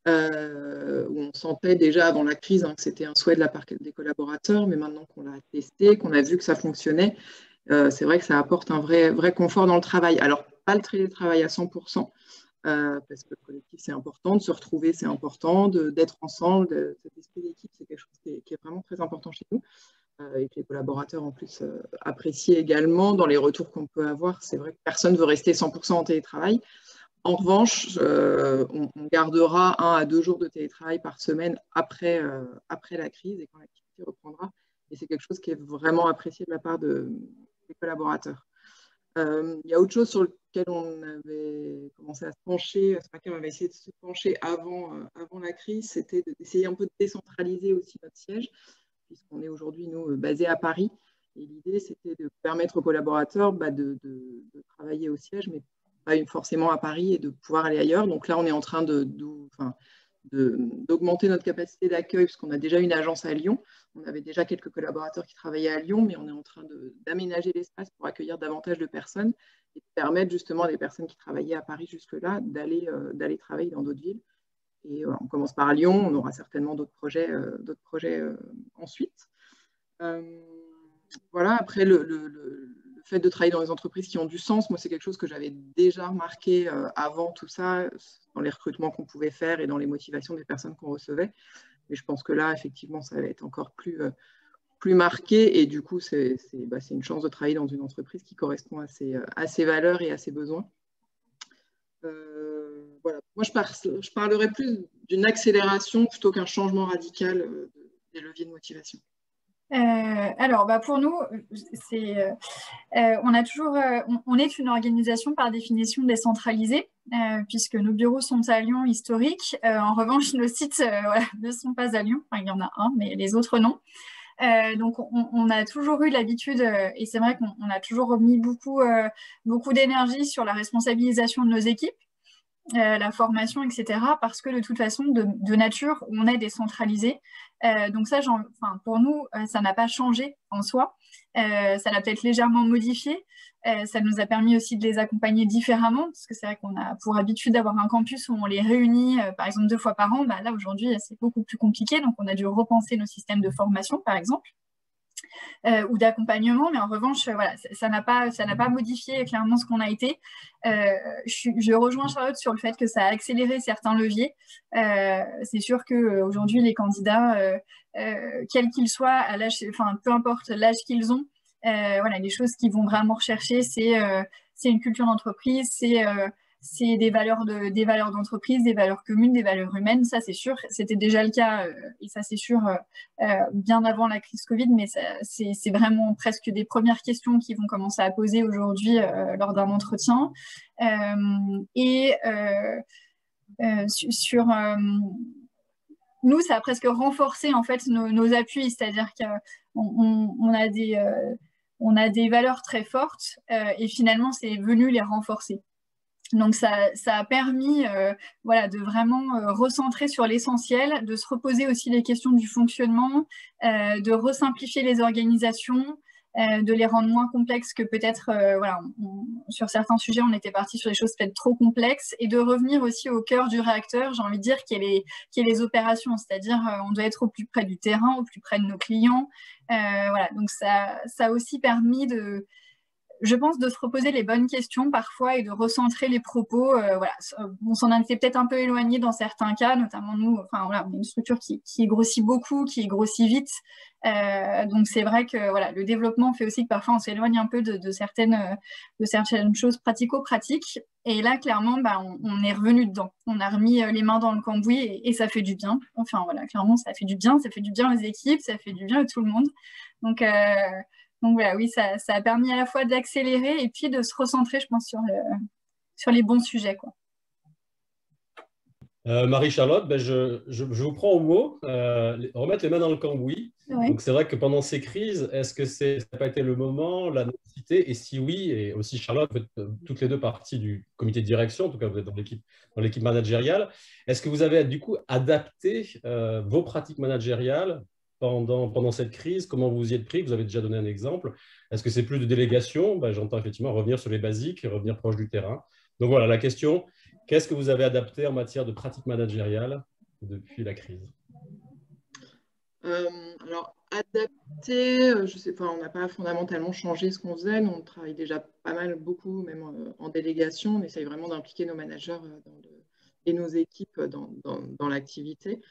où on sentait déjà avant la crise que c'était un souhait de la part des collaborateurs, mais maintenant qu'on l'a testé, qu'on a vu que ça fonctionnait, c'est vrai que ça apporte un vrai confort dans le travail. Alors, pas le télétravail à 100%, parce que le collectif, c'est important, de se retrouver, c'est important, d'être ensemble, cet esprit d'équipe, c'est quelque chose qui est vraiment très important chez nous, et que les collaborateurs, en plus, apprécient également dans les retours qu'on peut avoir. C'est vrai que personne ne veut rester 100% en télétravail. En revanche, on gardera 1 à 2 jours de télétravail par semaine après la crise et quand l'activité reprendra. Et c'est quelque chose qui est vraiment apprécié de la part des collaborateurs. Il y a autre chose sur lequel on avait commencé à se pencher, sur laquelle on avait essayé de se pencher avant la crise, c'était d'essayer un peu de décentraliser aussi notre siège, puisqu'on est aujourd'hui, nous, basés à Paris. Et l'idée, c'était de permettre aux collaborateurs de travailler au siège, mais pas forcément à Paris, et de pouvoir aller ailleurs. Donc là, on est en train d'augmenter notre capacité d'accueil, puisqu'on a déjà une agence à Lyon. On avait déjà quelques collaborateurs qui travaillaient à Lyon, mais on est en train d'aménager l'espace pour accueillir davantage de personnes et de permettre justement à des personnes qui travaillaient à Paris jusque-là d'aller travailler dans d'autres villes. Et voilà, on commence par Lyon, on aura certainement d'autres projets ensuite. Voilà, après, le fait de travailler dans des entreprises qui ont du sens, moi, c'est quelque chose que j'avais déjà remarqué avant tout ça, dans les recrutements qu'on pouvait faire et dans les motivations des personnes qu'on recevait. Mais je pense que là, effectivement, ça va être encore plus marqué. Et du coup, c'est une chance de travailler dans une entreprise qui correspond à ses valeurs et à ses besoins. Voilà. Moi, je parlerai plus d'une accélération plutôt qu'un changement radical des leviers de motivation. Alors, pour nous, on est une organisation par définition décentralisée, puisque nos bureaux sont à Lyon historique. En revanche, nos sites ne sont pas à Lyon. Enfin, il y en a un, mais les autres non. Donc, on a toujours eu l'habitude, et c'est vrai qu'on a toujours mis beaucoup d'énergie sur la responsabilisation de nos équipes, la formation, etc. Parce que de toute façon, de nature, on est décentralisé. Donc ça, pour nous, ça n'a pas changé en soi. Ça l'a peut-être légèrement modifié. Ça nous a permis aussi de les accompagner différemment, parce que c'est vrai qu'on a pour habitude d'avoir un campus où on les réunit, par exemple 2 fois par an. Là, aujourd'hui, c'est beaucoup plus compliqué. Donc, on a dû repenser nos systèmes de formation, par exemple. Ou d'accompagnement, mais en revanche, voilà, ça n'a pas modifié clairement ce qu'on a été. Je rejoins Charlotte sur le fait que ça a accéléré certains leviers. C'est sûr qu'aujourd'hui, les candidats, quels qu'ils soient, à l'âge, peu importe l'âge qu'ils ont, voilà, les choses qu'ils vont vraiment rechercher, c'est une culture d'entreprise, c'est des valeurs d'entreprise, des valeurs communes, des valeurs humaines. Ça, c'est sûr. C'était déjà le cas, et ça, c'est sûr, bien avant la crise Covid, mais c'est vraiment presque des premières questions qui vont commencer à poser aujourd'hui lors d'un entretien. Nous, ça a presque renforcé en fait nos appuis, c'est-à-dire qu'on a des valeurs très fortes et finalement, c'est venu les renforcer. Donc, ça a permis de vraiment recentrer sur l'essentiel, de se reposer aussi les questions du fonctionnement, de resimplifier les organisations, de les rendre moins complexes que peut-être, sur certains sujets, on était parti sur des choses peut-être trop complexes, et de revenir aussi au cœur du réacteur, j'ai envie de dire, qui est les opérations, c'est-à-dire on doit être au plus près du terrain, au plus près de nos clients. Donc ça a aussi permis je pense, de se reposer les bonnes questions parfois et de recentrer les propos. On s'en était peut-être un peu éloigné dans certains cas, notamment nous. On est une structure qui grossit beaucoup, qui grossit vite. Donc c'est vrai que le développement fait aussi que parfois on s'éloigne un peu de certaines choses pratico-pratiques. Et là, clairement, on est revenu dedans. On a remis les mains dans le cambouis et ça fait du bien. Clairement, ça fait du bien. Ça fait du bien aux équipes, ça fait du bien à tout le monde. Donc voilà, oui, ça a permis à la fois d'accélérer et puis de se recentrer, je pense, sur les bons sujets, quoi. Marie-Charlotte, je vous prends au mot, remettre les mains dans le cambouis. Oui. Donc, c'est vrai que pendant ces crises, est-ce que ça n'a pas été le moment, la nécessité? Et si oui, et aussi Charlotte, vous faites toutes les deux partie du comité de direction, en tout cas vous êtes dans l'équipe managériale, est-ce que vous avez du coup adapté vos pratiques managériales pendant cette crise? Comment vous y êtes pris? Vous avez déjà donné un exemple. Est-ce que c'est plus de délégation? J'entends effectivement revenir sur les basiques, revenir proche du terrain. Donc voilà, la question, qu'est-ce que vous avez adapté en matière de pratiques managériales depuis la crise? Alors, adapté, je sais pas, on n'a pas fondamentalement changé ce qu'on faisait. Nous, on travaille déjà pas mal, beaucoup, même en délégation. On essaye vraiment d'impliquer nos managers et nos équipes dans l'activité.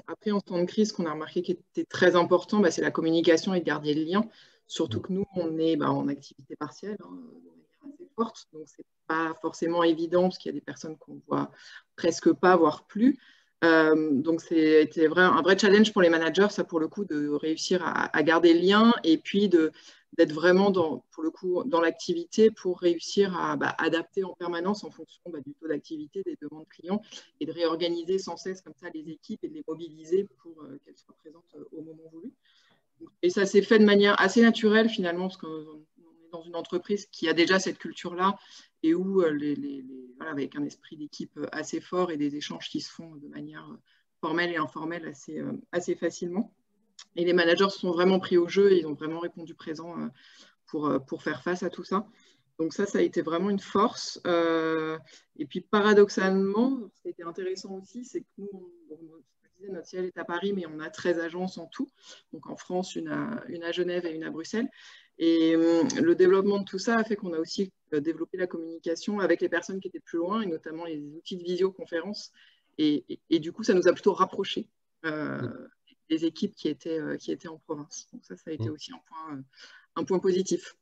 Après, en temps de crise, ce qu'on a remarqué qui était très important, c'est la communication et de garder le lien. Surtout que nous, on est en activité partielle, de manière assez forte. Donc, ce n'est pas forcément évident parce qu'il y a des personnes qu'on voit presque pas, voire plus. Donc, c'était un vrai challenge pour les managers, ça, pour le coup, de réussir à garder le lien et puis d'être vraiment, pour le coup, dans l'activité pour réussir à adapter en permanence en fonction du taux d'activité, des demandes clients et de réorganiser sans cesse comme ça les équipes et de les mobiliser pour qu'elles soient présentes au moment voulu. Et ça s'est fait de manière assez naturelle finalement, parce qu'on est dans une entreprise qui a déjà cette culture-là et où avec un esprit d'équipe assez fort et des échanges qui se font de manière formelle et informelle assez facilement. Et les managers se sont vraiment pris au jeu et ils ont vraiment répondu présent pour faire face à tout ça. Donc ça a été vraiment une force. Et puis paradoxalement, ce qui a été intéressant aussi, c'est que nous, notre siège est à Paris, mais on a 13 agences en tout. Donc en France, une à Genève et une à Bruxelles. Et le développement de tout ça a fait qu'on a aussi développé la communication avec les personnes qui étaient plus loin, et notamment les outils de visioconférence. Et du coup, ça nous a plutôt rapprochés des équipes qui étaient en province. Donc ça a été aussi un point positif.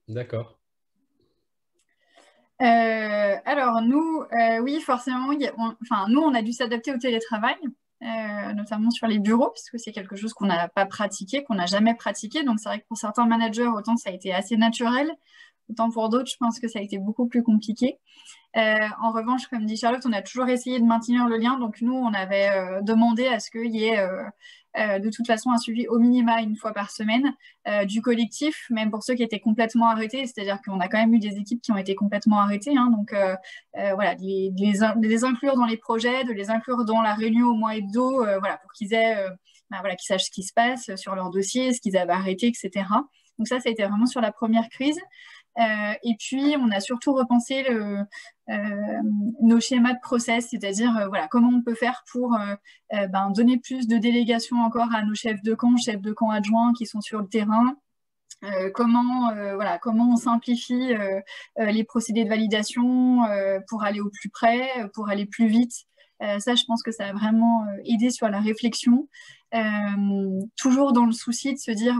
D'accord. Alors nous, oui, forcément, nous, on a dû s'adapter au télétravail, notamment sur les bureaux, parce que c'est quelque chose qu'on n'a pas pratiqué, qu'on n'a jamais pratiqué. Donc c'est vrai que pour certains managers, autant ça a été assez naturel, autant pour d'autres, je pense que ça a été beaucoup plus compliqué. En revanche, comme dit Charlotte, on a toujours essayé de maintenir le lien. Donc nous, on avait demandé à ce qu'il y ait de toute façon un suivi au minima une fois par semaine du collectif, même pour ceux qui étaient complètement arrêtés. C'est-à-dire qu'on a quand même eu des équipes qui ont été complètement arrêtées. Donc voilà, de les inclure dans les projets, de les inclure dans la réunion au mois hebdo, pour qu'ils aient, qu'ils sachent ce qui se passe sur leur dossier, ce qu'ils avaient arrêté, etc. Donc ça a été vraiment sur la première crise. Et puis, on a surtout repensé nos schémas de process, c'est-à-dire comment on peut faire pour donner plus de délégation encore à nos chefs de camp adjoints qui sont sur le terrain. Comment on simplifie les procédés de validation pour aller au plus près, pour aller plus vite. Ça, je pense que ça a vraiment aidé sur la réflexion. Toujours dans le souci de se dire,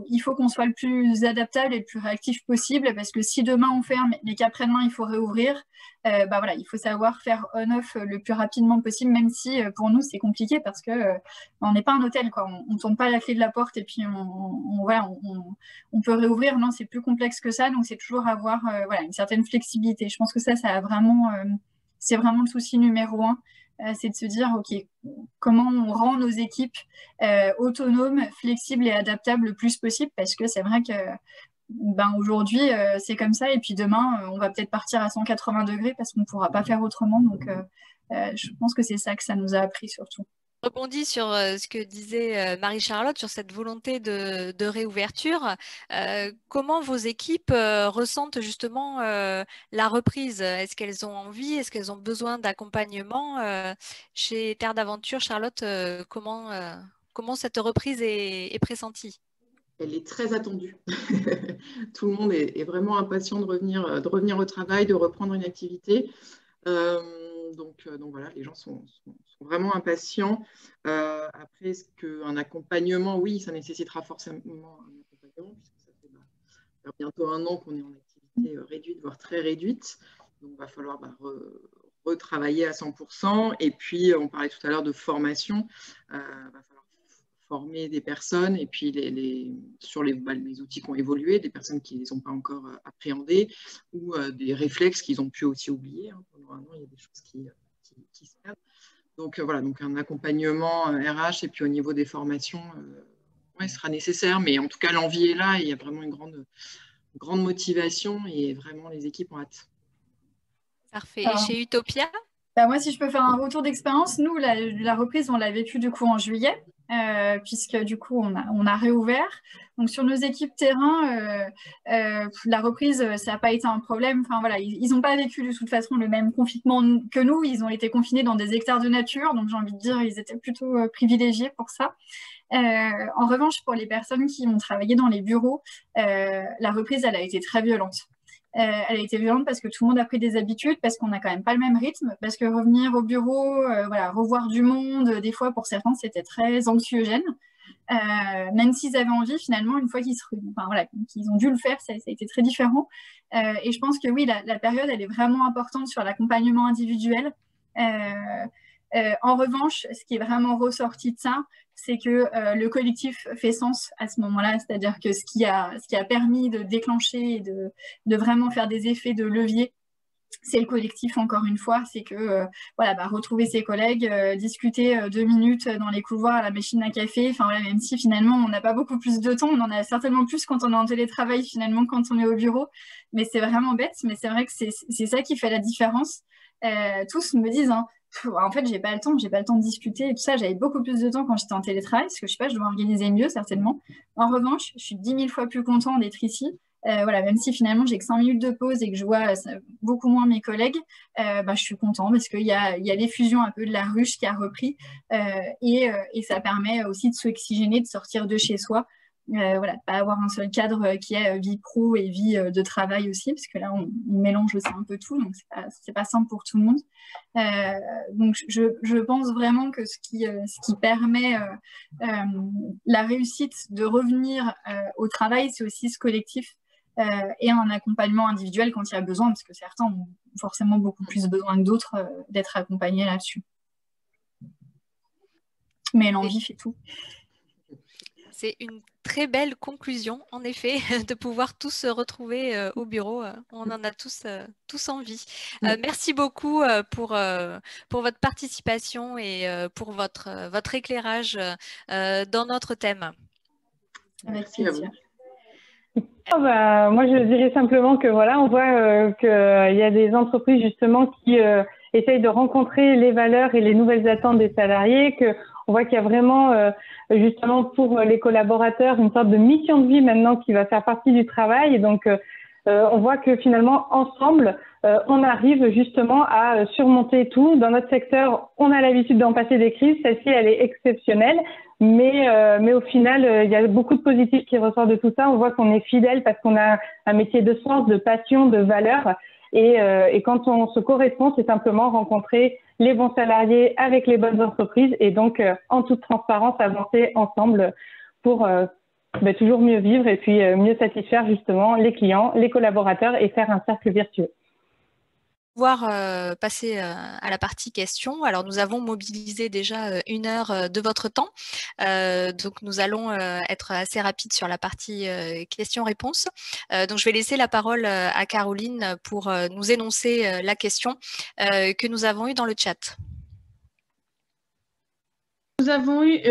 il faut qu'on soit le plus adaptable et le plus réactif possible, parce que si demain on ferme, mais qu'après-demain il faut réouvrir, il faut savoir faire on-off le plus rapidement possible, même si pour nous c'est compliqué, parce que on n'est pas un hôtel, quoi. On ne tourne pas la clé de la porte et puis on peut réouvrir. Non, c'est plus complexe que ça, donc c'est toujours avoir une certaine flexibilité. Je pense que ça a vraiment, c'est vraiment le souci numéro 1. C'est de se dire, OK, comment on rend nos équipes autonomes, flexibles et adaptables le plus possible, parce que c'est vrai que aujourd'hui, c'est comme ça, et puis demain, on va peut-être partir à 180 degrés parce qu'on ne pourra pas faire autrement. Donc, je pense que c'est ça que ça nous a appris surtout. Je rebondis sur ce que disait Marie-Charlotte, sur cette volonté de réouverture. Comment vos équipes ressentent justement la reprise? Est-ce qu'elles ont envie? Est-ce qu'elles ont besoin d'accompagnement? Chez Terre d'Aventure, Charlotte, comment cette reprise est pressentie? Elle est très attendue. Tout le monde est vraiment impatient de revenir au travail, de reprendre une activité. Donc voilà, les gens sont vraiment impatients. Après, est-ce qu'un accompagnement, oui, ça nécessitera forcément un accompagnement, puisque ça fait bientôt 1 an qu'on est en activité réduite, voire très réduite. Donc, il va falloir retravailler à 100%. Et puis, on parlait tout à l'heure de formation. Il va falloir former des personnes, et puis sur les outils qui ont évolué, des personnes qui ne les ont pas encore appréhendés, ou des réflexes qu'ils ont pu aussi oublier. Pendant 1 an, il y a des choses qui se perdent. Donc voilà, donc un accompagnement RH, et puis au niveau des formations, sera nécessaire, mais en tout cas l'envie est là, et il y a vraiment une grande motivation, et vraiment les équipes ont hâte. Parfait. Et chez Utopia? Moi, si je peux faire un retour d'expérience, nous, la reprise, on l'a vécu du coup en juillet. puisque du coup, on a réouvert. Donc, sur nos équipes terrain, la reprise, ça n'a pas été un problème. Enfin, voilà, ils n'ont pas vécu de toute façon le même confinement que nous. Ils ont été confinés dans des hectares de nature. Donc, j'ai envie de dire, ils étaient plutôt privilégiés pour ça. En revanche, pour les personnes qui ont travaillé dans les bureaux, la reprise, elle a été très violente. Elle a été violente parce que tout le monde a pris des habitudes, parce qu'on n'a quand même pas le même rythme, parce que revenir au bureau, voilà, revoir du monde, des fois pour certains c'était très anxiogène. Même s'ils avaient envie, finalement, une fois qu'ils ont dû le faire, ça a été très différent. Et je pense que oui, la période, elle est vraiment importante sur l'accompagnement individuel. En revanche, ce qui est vraiment ressorti de ça, c'est que le collectif fait sens à ce moment-là, c'est-à-dire que ce qui a permis de déclencher et de vraiment faire des effets de levier, c'est le collectif, encore une fois, c'est que retrouver ses collègues, discuter 2 minutes dans les couloirs à la machine à café, enfin voilà, même si finalement on n'a pas beaucoup plus de temps, on en a certainement plus quand on est en télétravail finalement quand on est au bureau, mais c'est vraiment bête, mais c'est vrai que c'est ça qui fait la différence. Tous me disent, hein, en fait j'ai pas le temps de discuter et tout ça, j'avais beaucoup plus de temps quand j'étais en télétravail, parce que je sais pas, je dois m'organiser mieux certainement. En revanche, je suis 10 000 fois plus content d'être ici. Même si finalement j'ai que 5 minutes de pause et que je vois beaucoup moins mes collègues, je suis content parce qu'il y a l'effusion un peu de la ruche qui a repris et ça permet aussi de s'oxygéner, de sortir de chez soi. De pas avoir un seul cadre qui est vie pro et vie de travail aussi, parce que là on mélange aussi un peu tout, donc c'est pas simple pour tout le monde. Donc je pense vraiment que ce qui permet la réussite de revenir au travail, c'est aussi ce collectif et un accompagnement individuel quand il y a besoin, parce que certains ont forcément beaucoup plus besoin que d'autres d'être accompagnés là-dessus. Mais l'envie fait tout. C'est une très belle conclusion, en effet, de pouvoir tous se retrouver au bureau. On en a tous envie. Merci beaucoup pour votre participation et pour votre éclairage dans notre thème. Avec plaisir. Moi, je dirais simplement que voilà, on voit qu'il y a des entreprises justement qui essayent de rencontrer les valeurs et les nouvelles attentes des salariés, qu'on voit qu'il y a vraiment justement pour les collaborateurs une sorte de mission de vie maintenant qui va faire partie du travail. Et donc, on voit que finalement, ensemble, on arrive justement à surmonter tout. Dans notre secteur, on a l'habitude d'en passer des crises. Celle-ci, elle est exceptionnelle. Mais au final, il y a beaucoup de positifs qui ressortent de tout ça. On voit qu'on est fidèle parce qu'on a un métier de sens, de passion, de valeur. Et quand on se correspond, c'est simplement rencontrer les bons salariés avec les bonnes entreprises et donc en toute transparence avancer ensemble pour toujours mieux vivre et puis mieux satisfaire justement les clients, les collaborateurs et faire un cercle vertueux. Passer à la partie questions. Alors, nous avons mobilisé déjà 1 heure de votre temps. Donc, nous allons être assez rapides sur la partie questions-réponses. Donc, je vais laisser la parole à Caroline pour nous énoncer la question que nous avons eue dans le chat. Nous avons eu,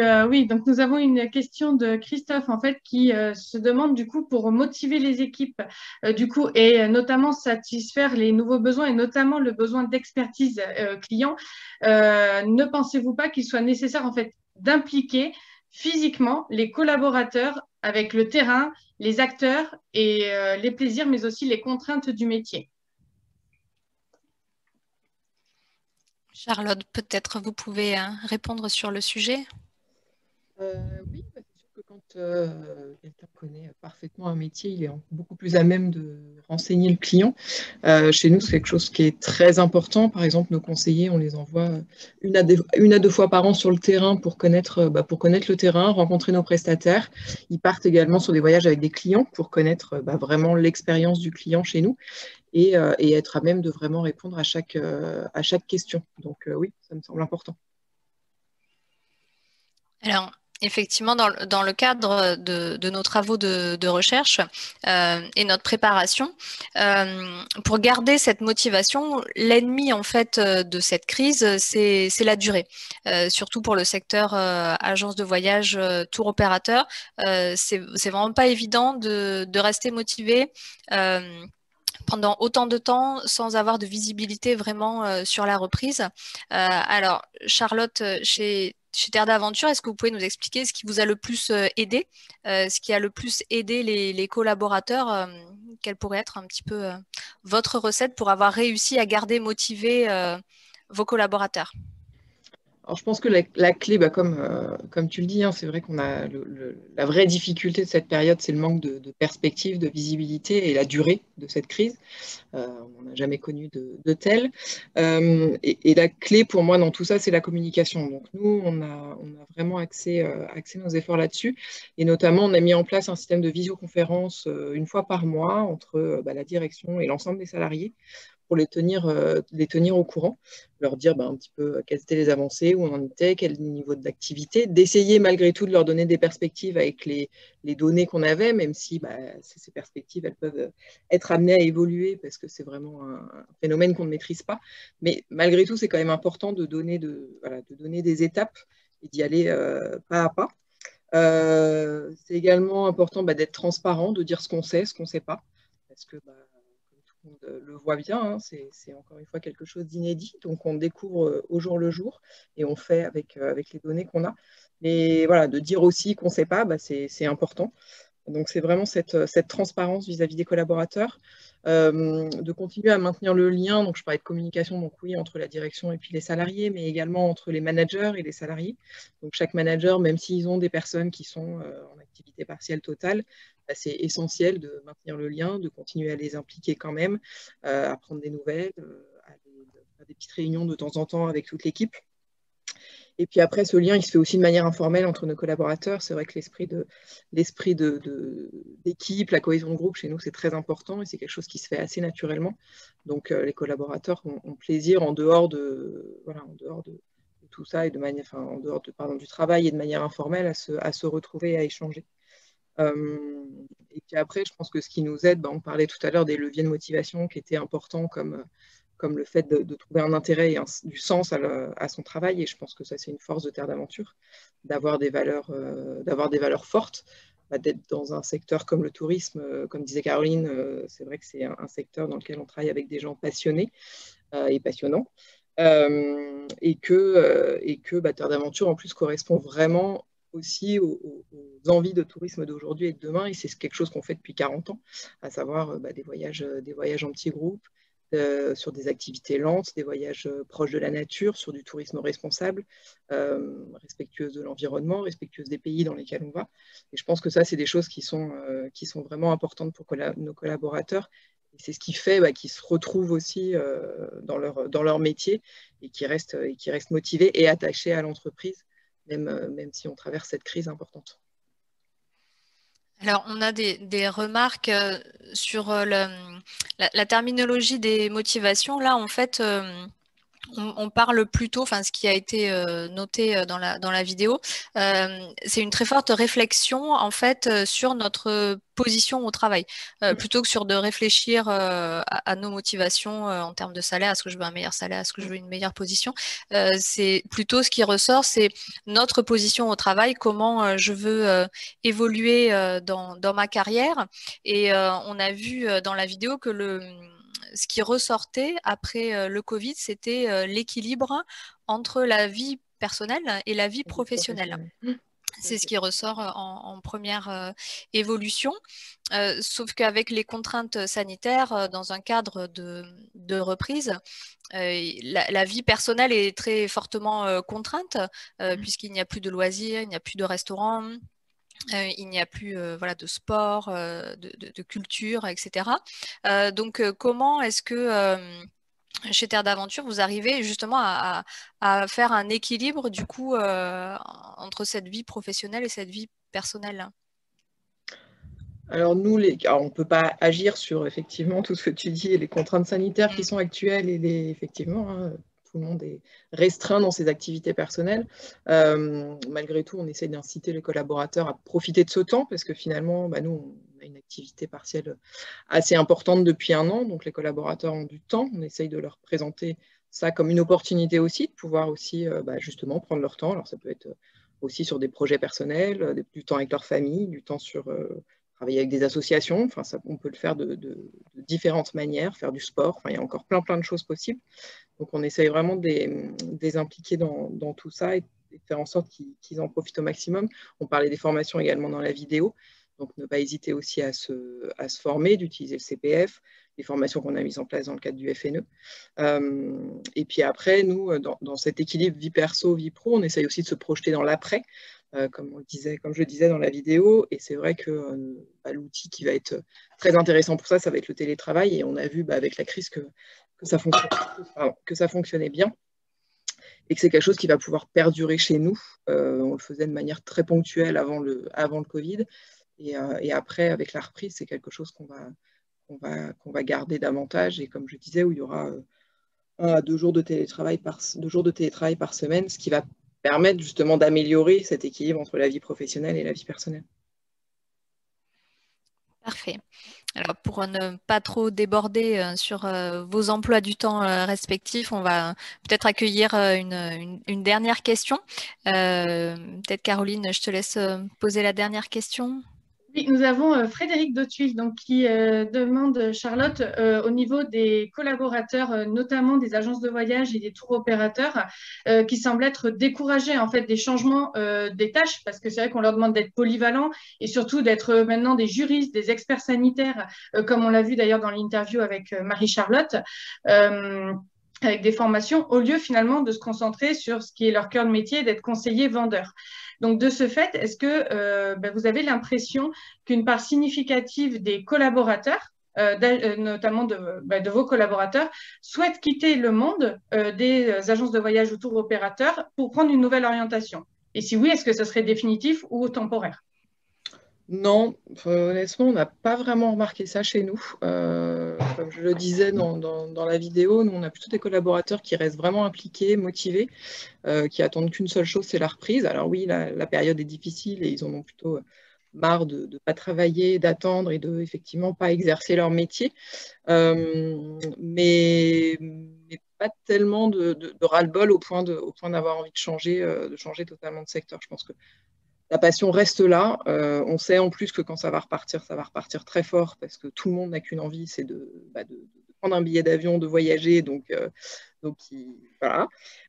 nous avons une question de Christophe en fait qui se demande du coup pour motiver les équipes et notamment satisfaire les nouveaux besoins et notamment le besoin d'expertise client. Ne pensez-vous pas qu'il soit nécessaire en fait d'impliquer physiquement les collaborateurs avec le terrain, les acteurs et les plaisirs, mais aussi les contraintes du métier? Charlotte, peut-être vous pouvez répondre sur le sujet. Oui, c'est sûr que quand quelqu'un connaît parfaitement un métier, il est beaucoup plus à même de renseigner le client. Chez nous, c'est quelque chose qui est très important. Par exemple, nos conseillers, on les envoie 1 à 2 fois par an sur le terrain pour connaître le terrain, rencontrer nos prestataires. Ils partent également sur des voyages avec des clients pour connaître vraiment l'expérience du client chez nous. Et être à même de vraiment répondre à chaque question. Donc oui, ça me semble important. Alors, effectivement, dans le cadre de nos travaux de recherche et notre préparation, pour garder cette motivation, l'ennemi en fait de cette crise, c'est la durée. Surtout pour le secteur agence de voyage, tour opérateur, c'est vraiment pas évident de rester motivé pendant autant de temps sans avoir de visibilité vraiment sur la reprise. Alors, Charlotte, chez chez Terre d'Aventure, est-ce que vous pouvez nous expliquer ce qui vous a le plus aidé, ce qui a le plus aidé les collaborateurs, quelle pourrait être un petit peu votre recette pour avoir réussi à garder motivés vos collaborateurs? Alors, je pense que la clé, comme tu le dis, hein, c'est vrai qu'on a la vraie difficulté de cette période, c'est le manque de perspective, de visibilité et la durée de cette crise. On n'a jamais connu de telle. Et la clé pour moi dans tout ça, c'est la communication. Donc nous, on a vraiment axé nos efforts là-dessus. Et notamment, on a mis en place un système de visioconférence une fois par mois entre la direction et l'ensemble des salariés pour les tenir au courant, leur dire un petit peu quelles étaient les avancées, où on en était, quel niveau d'activité, d'essayer malgré tout de leur donner des perspectives avec les données qu'on avait, même si ces perspectives, elles peuvent être amenées à évoluer parce que c'est vraiment un phénomène qu'on ne maîtrise pas. Mais malgré tout, c'est quand même important de donner des étapes et d'y aller pas à pas. C'est également important d'être transparent, de dire ce qu'on sait, ce qu'on ne sait pas, parce que le voit bien, hein, c'est encore une fois quelque chose d'inédit, donc on découvre au jour le jour et on fait avec les données qu'on a. Mais voilà, de dire aussi qu'on ne sait pas, c'est important. Donc c'est vraiment cette transparence vis-à-vis des collaborateurs, de continuer à maintenir le lien, donc je parlais de communication, donc oui, entre la direction et puis les salariés, mais également entre les managers et les salariés. Donc chaque manager, même s'ils ont des personnes qui sont en activité partielle totale, c'est essentiel de maintenir le lien, de continuer à les impliquer quand même, à prendre des nouvelles, à faire des petites réunions de temps en temps avec toute l'équipe. Et puis après, ce lien, il se fait aussi de manière informelle entre nos collaborateurs. C'est vrai que l'esprit d'équipe, la cohésion de groupe, chez nous, c'est très important et c'est quelque chose qui se fait assez naturellement. Donc, les collaborateurs ont plaisir en dehors de tout ça et en dehors du travail et de manière informelle à se retrouver et à échanger. Et puis après, je pense que ce qui nous aide, on parlait tout à l'heure des leviers de motivation qui étaient importants comme le fait de trouver un intérêt et du sens à son travail. Et je pense que ça, c'est une force de Terre d'Aventure, d'avoir des valeurs fortes, d'être dans un secteur comme le tourisme, comme disait Caroline, c'est vrai que c'est un secteur dans lequel on travaille avec des gens passionnés et passionnants. Et que Terre d'Aventure, en plus, correspond vraiment aussi aux envies de tourisme d'aujourd'hui et de demain. Et c'est quelque chose qu'on fait depuis 40 ans, à savoir des voyages en petits groupes, sur des activités lentes, des voyages proches de la nature, sur du tourisme responsable, respectueuse de l'environnement, respectueuse des pays dans lesquels on va. Et je pense que ça, c'est des choses qui sont vraiment importantes pour nos collaborateurs. Et c'est ce qui fait qu'ils se retrouvent aussi dans leur métier et qui restent motivés et attachés à l'entreprise, même si on traverse cette crise importante. Alors, on a des remarques sur la terminologie des motivations. Là, en fait, on parle plutôt, enfin, ce qui a été noté dans la vidéo, c'est une très forte réflexion en fait sur notre position au travail, plutôt que sur de réfléchir à nos motivations en termes de salaire, est-ce que je veux un meilleur salaire, est-ce que je veux une meilleure position. C'est plutôt ce qui ressort, c'est notre position au travail, comment je veux évoluer dans ma carrière. Et on a vu dans la vidéo que ce qui ressortait après le Covid, c'était l'équilibre entre la vie personnelle et la vie professionnelle. C'est ce qui ressort en première évolution. Sauf qu'avec les contraintes sanitaires, dans un cadre de reprise, la vie personnelle est très fortement contrainte, puisqu'il n'y a plus de loisirs, il n'y a plus de restaurants. Il n'y a plus de sport, de culture, etc. Donc, comment est-ce que chez Terre d'Aventure, vous arrivez justement à faire un équilibre du coup entre cette vie professionnelle et cette vie personnelle? Alors nous, on ne peut pas agir sur effectivement tout ce que tu dis et les contraintes sanitaires qui sont actuelles et effectivement, hein, tout le monde est restreint dans ses activités personnelles. Malgré tout, on essaie d'inciter les collaborateurs à profiter de ce temps parce que finalement, nous, on a une activité partielle assez importante depuis 1 an, donc les collaborateurs ont du temps. On essaye de leur présenter ça comme une opportunité aussi, de pouvoir aussi justement prendre leur temps. Alors ça peut être aussi sur des projets personnels, du temps avec leur famille, du temps sur travailler avec des associations. Enfin, on peut le faire de différentes manières, faire du sport. Enfin, il y a encore plein de choses possibles. Donc on essaye vraiment de les impliquer dans tout ça et de faire en sorte qu'ils en profitent au maximum. On parlait des formations également dans la vidéo, donc ne pas hésiter aussi à se former, d'utiliser le CPF, les formations qu'on a mises en place dans le cadre du FNE. Et puis après, nous, dans cet équilibre vie perso, vie pro, on essaye aussi de se projeter dans l'après, comme je le disais dans la vidéo. Et c'est vrai que l'outil qui va être très intéressant pour ça, ça va être le télétravail. Et on a vu avec la crise que ça fonctionnait bien et que c'est quelque chose qui va pouvoir perdurer chez nous. On le faisait de manière très ponctuelle avant le Covid. Et après, avec la reprise, c'est quelque chose qu'on va garder davantage. Et comme je disais, où il y aura 1 à 2 jours de télétravail par semaine, ce qui va permettre justement d'améliorer cet équilibre entre la vie professionnelle et la vie personnelle. Parfait. Alors, pour ne pas trop déborder sur vos emplois du temps respectifs, on va peut-être accueillir une dernière question. Peut-être Caroline, je te laisse poser la dernière question. Oui, nous avons Frédéric Dautuil qui demande, Charlotte, au niveau des collaborateurs, notamment des agences de voyage et des tours opérateurs, qui semblent être découragés en fait des changements des tâches, parce que c'est vrai qu'on leur demande d'être polyvalents et surtout d'être maintenant des juristes, des experts sanitaires, comme on l'a vu d'ailleurs dans l'interview avec Marie-Charlotte. Avec des formations, au lieu finalement de se concentrer sur ce qui est leur cœur de métier, d'être conseiller vendeur. Donc, de ce fait, est-ce que vous avez l'impression qu'une part significative des collaborateurs, notamment de vos collaborateurs, souhaitent quitter le monde des agences de voyage ou tour opérateurs pour prendre une nouvelle orientation? Et si oui, est-ce que ce serait définitif ou temporaire? Non, honnêtement, on n'a pas vraiment remarqué ça chez nous. Comme je le disais dans la vidéo, nous, on a plutôt des collaborateurs qui restent vraiment impliqués, motivés, qui attendent qu'une seule chose, c'est la reprise. Alors oui, la période est difficile et ils en ont plutôt marre de ne pas travailler, d'attendre et de effectivement pas exercer leur métier. Mais pas tellement de ras-le-bol au point d'avoir envie de changer totalement de secteur. Je pense que la passion reste là. On sait en plus que quand ça va repartir très fort parce que tout le monde n'a qu'une envie, c'est de prendre un billet d'avion, de voyager. Donc voilà.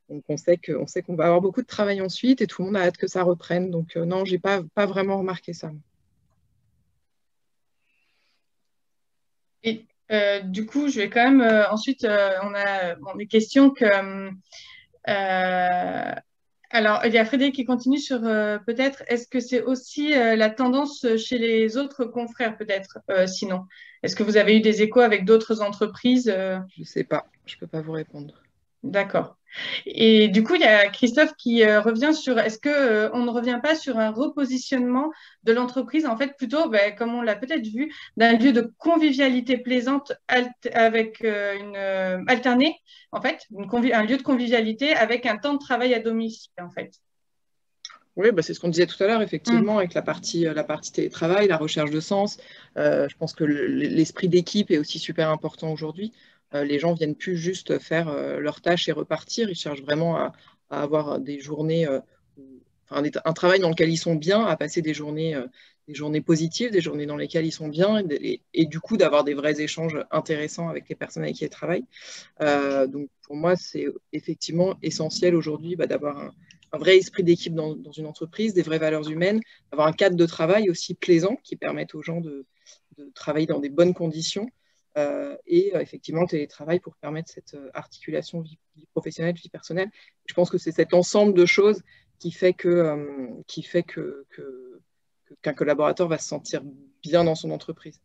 Donc on sait qu'on va avoir beaucoup de travail ensuite et tout le monde a hâte que ça reprenne. Donc non, j'ai pas vraiment remarqué ça. Et du coup, je vais quand même ensuite, on a des questions que alors, il y a Frédéric qui continue sur peut-être, est-ce que c'est aussi la tendance chez les autres confrères, peut-être, sinon? Est-ce que vous avez eu des échos avec d'autres entreprises? Je ne sais pas, je ne peux pas vous répondre. D'accord. Et du coup, il y a Christophe qui revient sur, est-ce qu'on ne revient pas sur un repositionnement de l'entreprise, en fait, plutôt, comme on l'a peut-être vu, d'un lieu de convivialité plaisante avec alternée, en fait, un lieu de convivialité avec un temps de travail à domicile, en fait. Oui, c'est ce qu'on disait tout à l'heure, effectivement, avec la partie télétravail, la recherche de sens. Je pense que l'esprit d'équipe est aussi super important aujourd'hui. Les gens ne viennent plus juste faire leurs tâches et repartir. Ils cherchent vraiment à avoir des journées, un travail dans lequel ils sont bien, à passer des journées positives, des journées dans lesquelles ils sont bien, et du coup d'avoir des vrais échanges intéressants avec les personnes avec qui ils travaillent. Donc pour moi, c'est effectivement essentiel aujourd'hui d'avoir un vrai esprit d'équipe dans une entreprise, des vraies valeurs humaines, d'avoir un cadre de travail aussi plaisant qui permette aux gens de travailler dans des bonnes conditions. Et effectivement le télétravail pour permettre cette articulation vie professionnelle, vie personnelle. Je pense que c'est cet ensemble de choses qui fait qu'un collaborateur va se sentir bien dans son entreprise.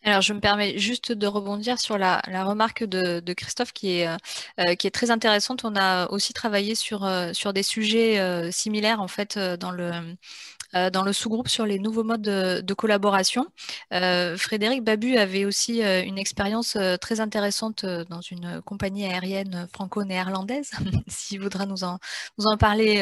Alors, je me permets juste de rebondir sur la remarque de Christophe qui est très intéressante. On a aussi travaillé sur des sujets similaires en fait dans le sous-groupe sur les nouveaux modes de collaboration. Frédéric Babu avait aussi une expérience très intéressante dans une compagnie aérienne franco-néerlandaise, s'il voudra nous en parler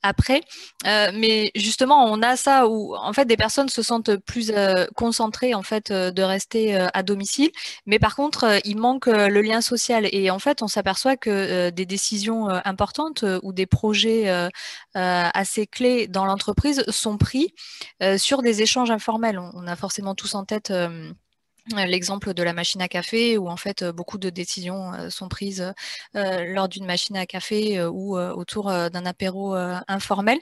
après. Mais justement, on a ça où en fait des personnes se sentent plus concentrées en fait de rester à domicile, mais par contre, il manque le lien social. Et en fait, on s'aperçoit que des décisions importantes ou des projets assez clés dans l'entreprise sont pris sur des échanges informels. On a forcément tous en tête l'exemple de la machine à café où en fait beaucoup de décisions sont prises lors d'une machine à café ou autour d'un apéro informel.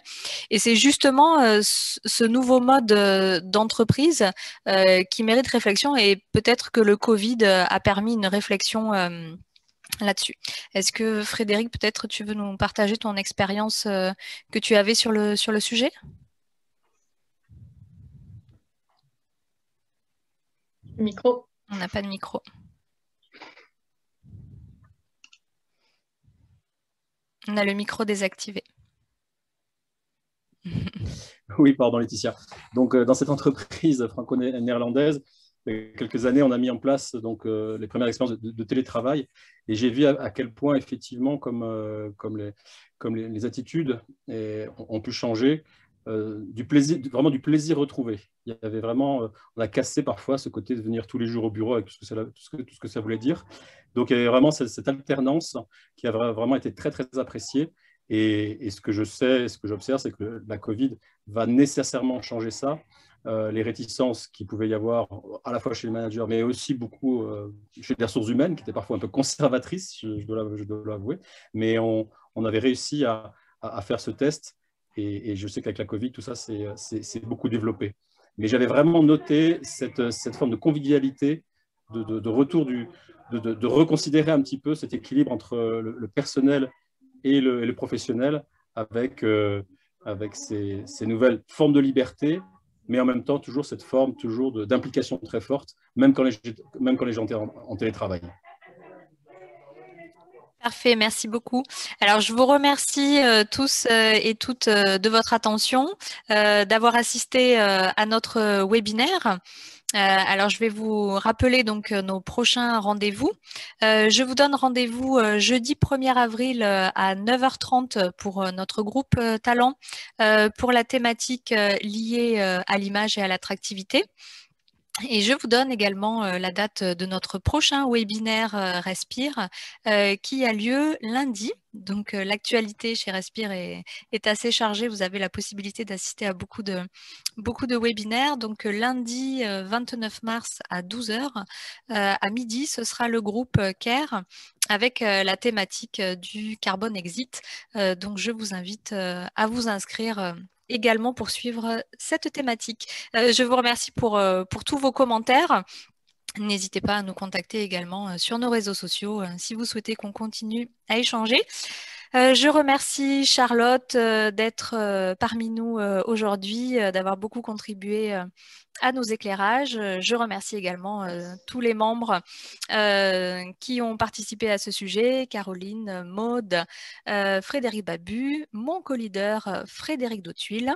Et c'est justement ce nouveau mode d'entreprise qui mérite réflexion, et peut-être que le Covid a permis une réflexion là-dessus. Est-ce que Frédéric, peut-être tu veux nous partager ton expérience que tu avais sur le sujet? Micro. On n'a pas de micro. On a le micro désactivé. Oui, pardon Laetitia. Donc, dans cette entreprise franco-néerlandaise, il y a quelques années, on a mis en place donc, les premières expériences de télétravail. Et j'ai vu à quel point, effectivement, comme les attitudes ont pu changer, du plaisir, vraiment du plaisir retrouvé. Il y avait vraiment, on a cassé parfois ce côté de venir tous les jours au bureau avec tout ce que ça voulait dire. Donc, il y avait vraiment cette alternance qui a vraiment été très, très appréciée. Et ce que je sais, ce que j'observe, c'est que la Covid va nécessairement changer ça. Les réticences qu'il pouvait y avoir à la fois chez les managers, mais aussi beaucoup chez les ressources humaines, qui étaient parfois un peu conservatrices, je dois l'avouer. Mais on avait réussi à faire ce test. Et je sais qu'avec la Covid, tout ça, c'est beaucoup développé. Mais j'avais vraiment noté cette forme de convivialité, de retour de reconsidérer un petit peu cet équilibre entre le personnel et le professionnel avec ces nouvelles formes de liberté, mais en même temps toujours cette forme d'implication très forte, même quand les gens étaient en télétravail. Parfait, merci beaucoup. Alors, je vous remercie tous et toutes de votre attention, d'avoir assisté à notre webinaire. Alors, je vais vous rappeler donc nos prochains rendez-vous. Je vous donne rendez-vous jeudi 1er avril à 9h30 pour notre groupe Talent pour la thématique liée à l'image et à l'attractivité. Et je vous donne également la date de notre prochain webinaire Respire qui a lieu lundi. Donc, l'actualité chez Respire est assez chargée. Vous avez la possibilité d'assister à beaucoup de webinaires. Donc, lundi 29 mars à 12h, à midi, ce sera le groupe CARE avec la thématique du carbone exit. Donc, je vous invite à vous inscrire également pour suivre cette thématique. Je vous remercie pour tous vos commentaires. N'hésitez pas à nous contacter également sur nos réseaux sociaux si vous souhaitez qu'on continue à échanger. Je remercie Charlotte d'être parmi nous aujourd'hui, d'avoir beaucoup contribué à nos éclairages. Je remercie également tous les membres qui ont participé à ce sujet, Caroline, Maude, Frédéric Babu, mon co-leader Frédéric Dautuil.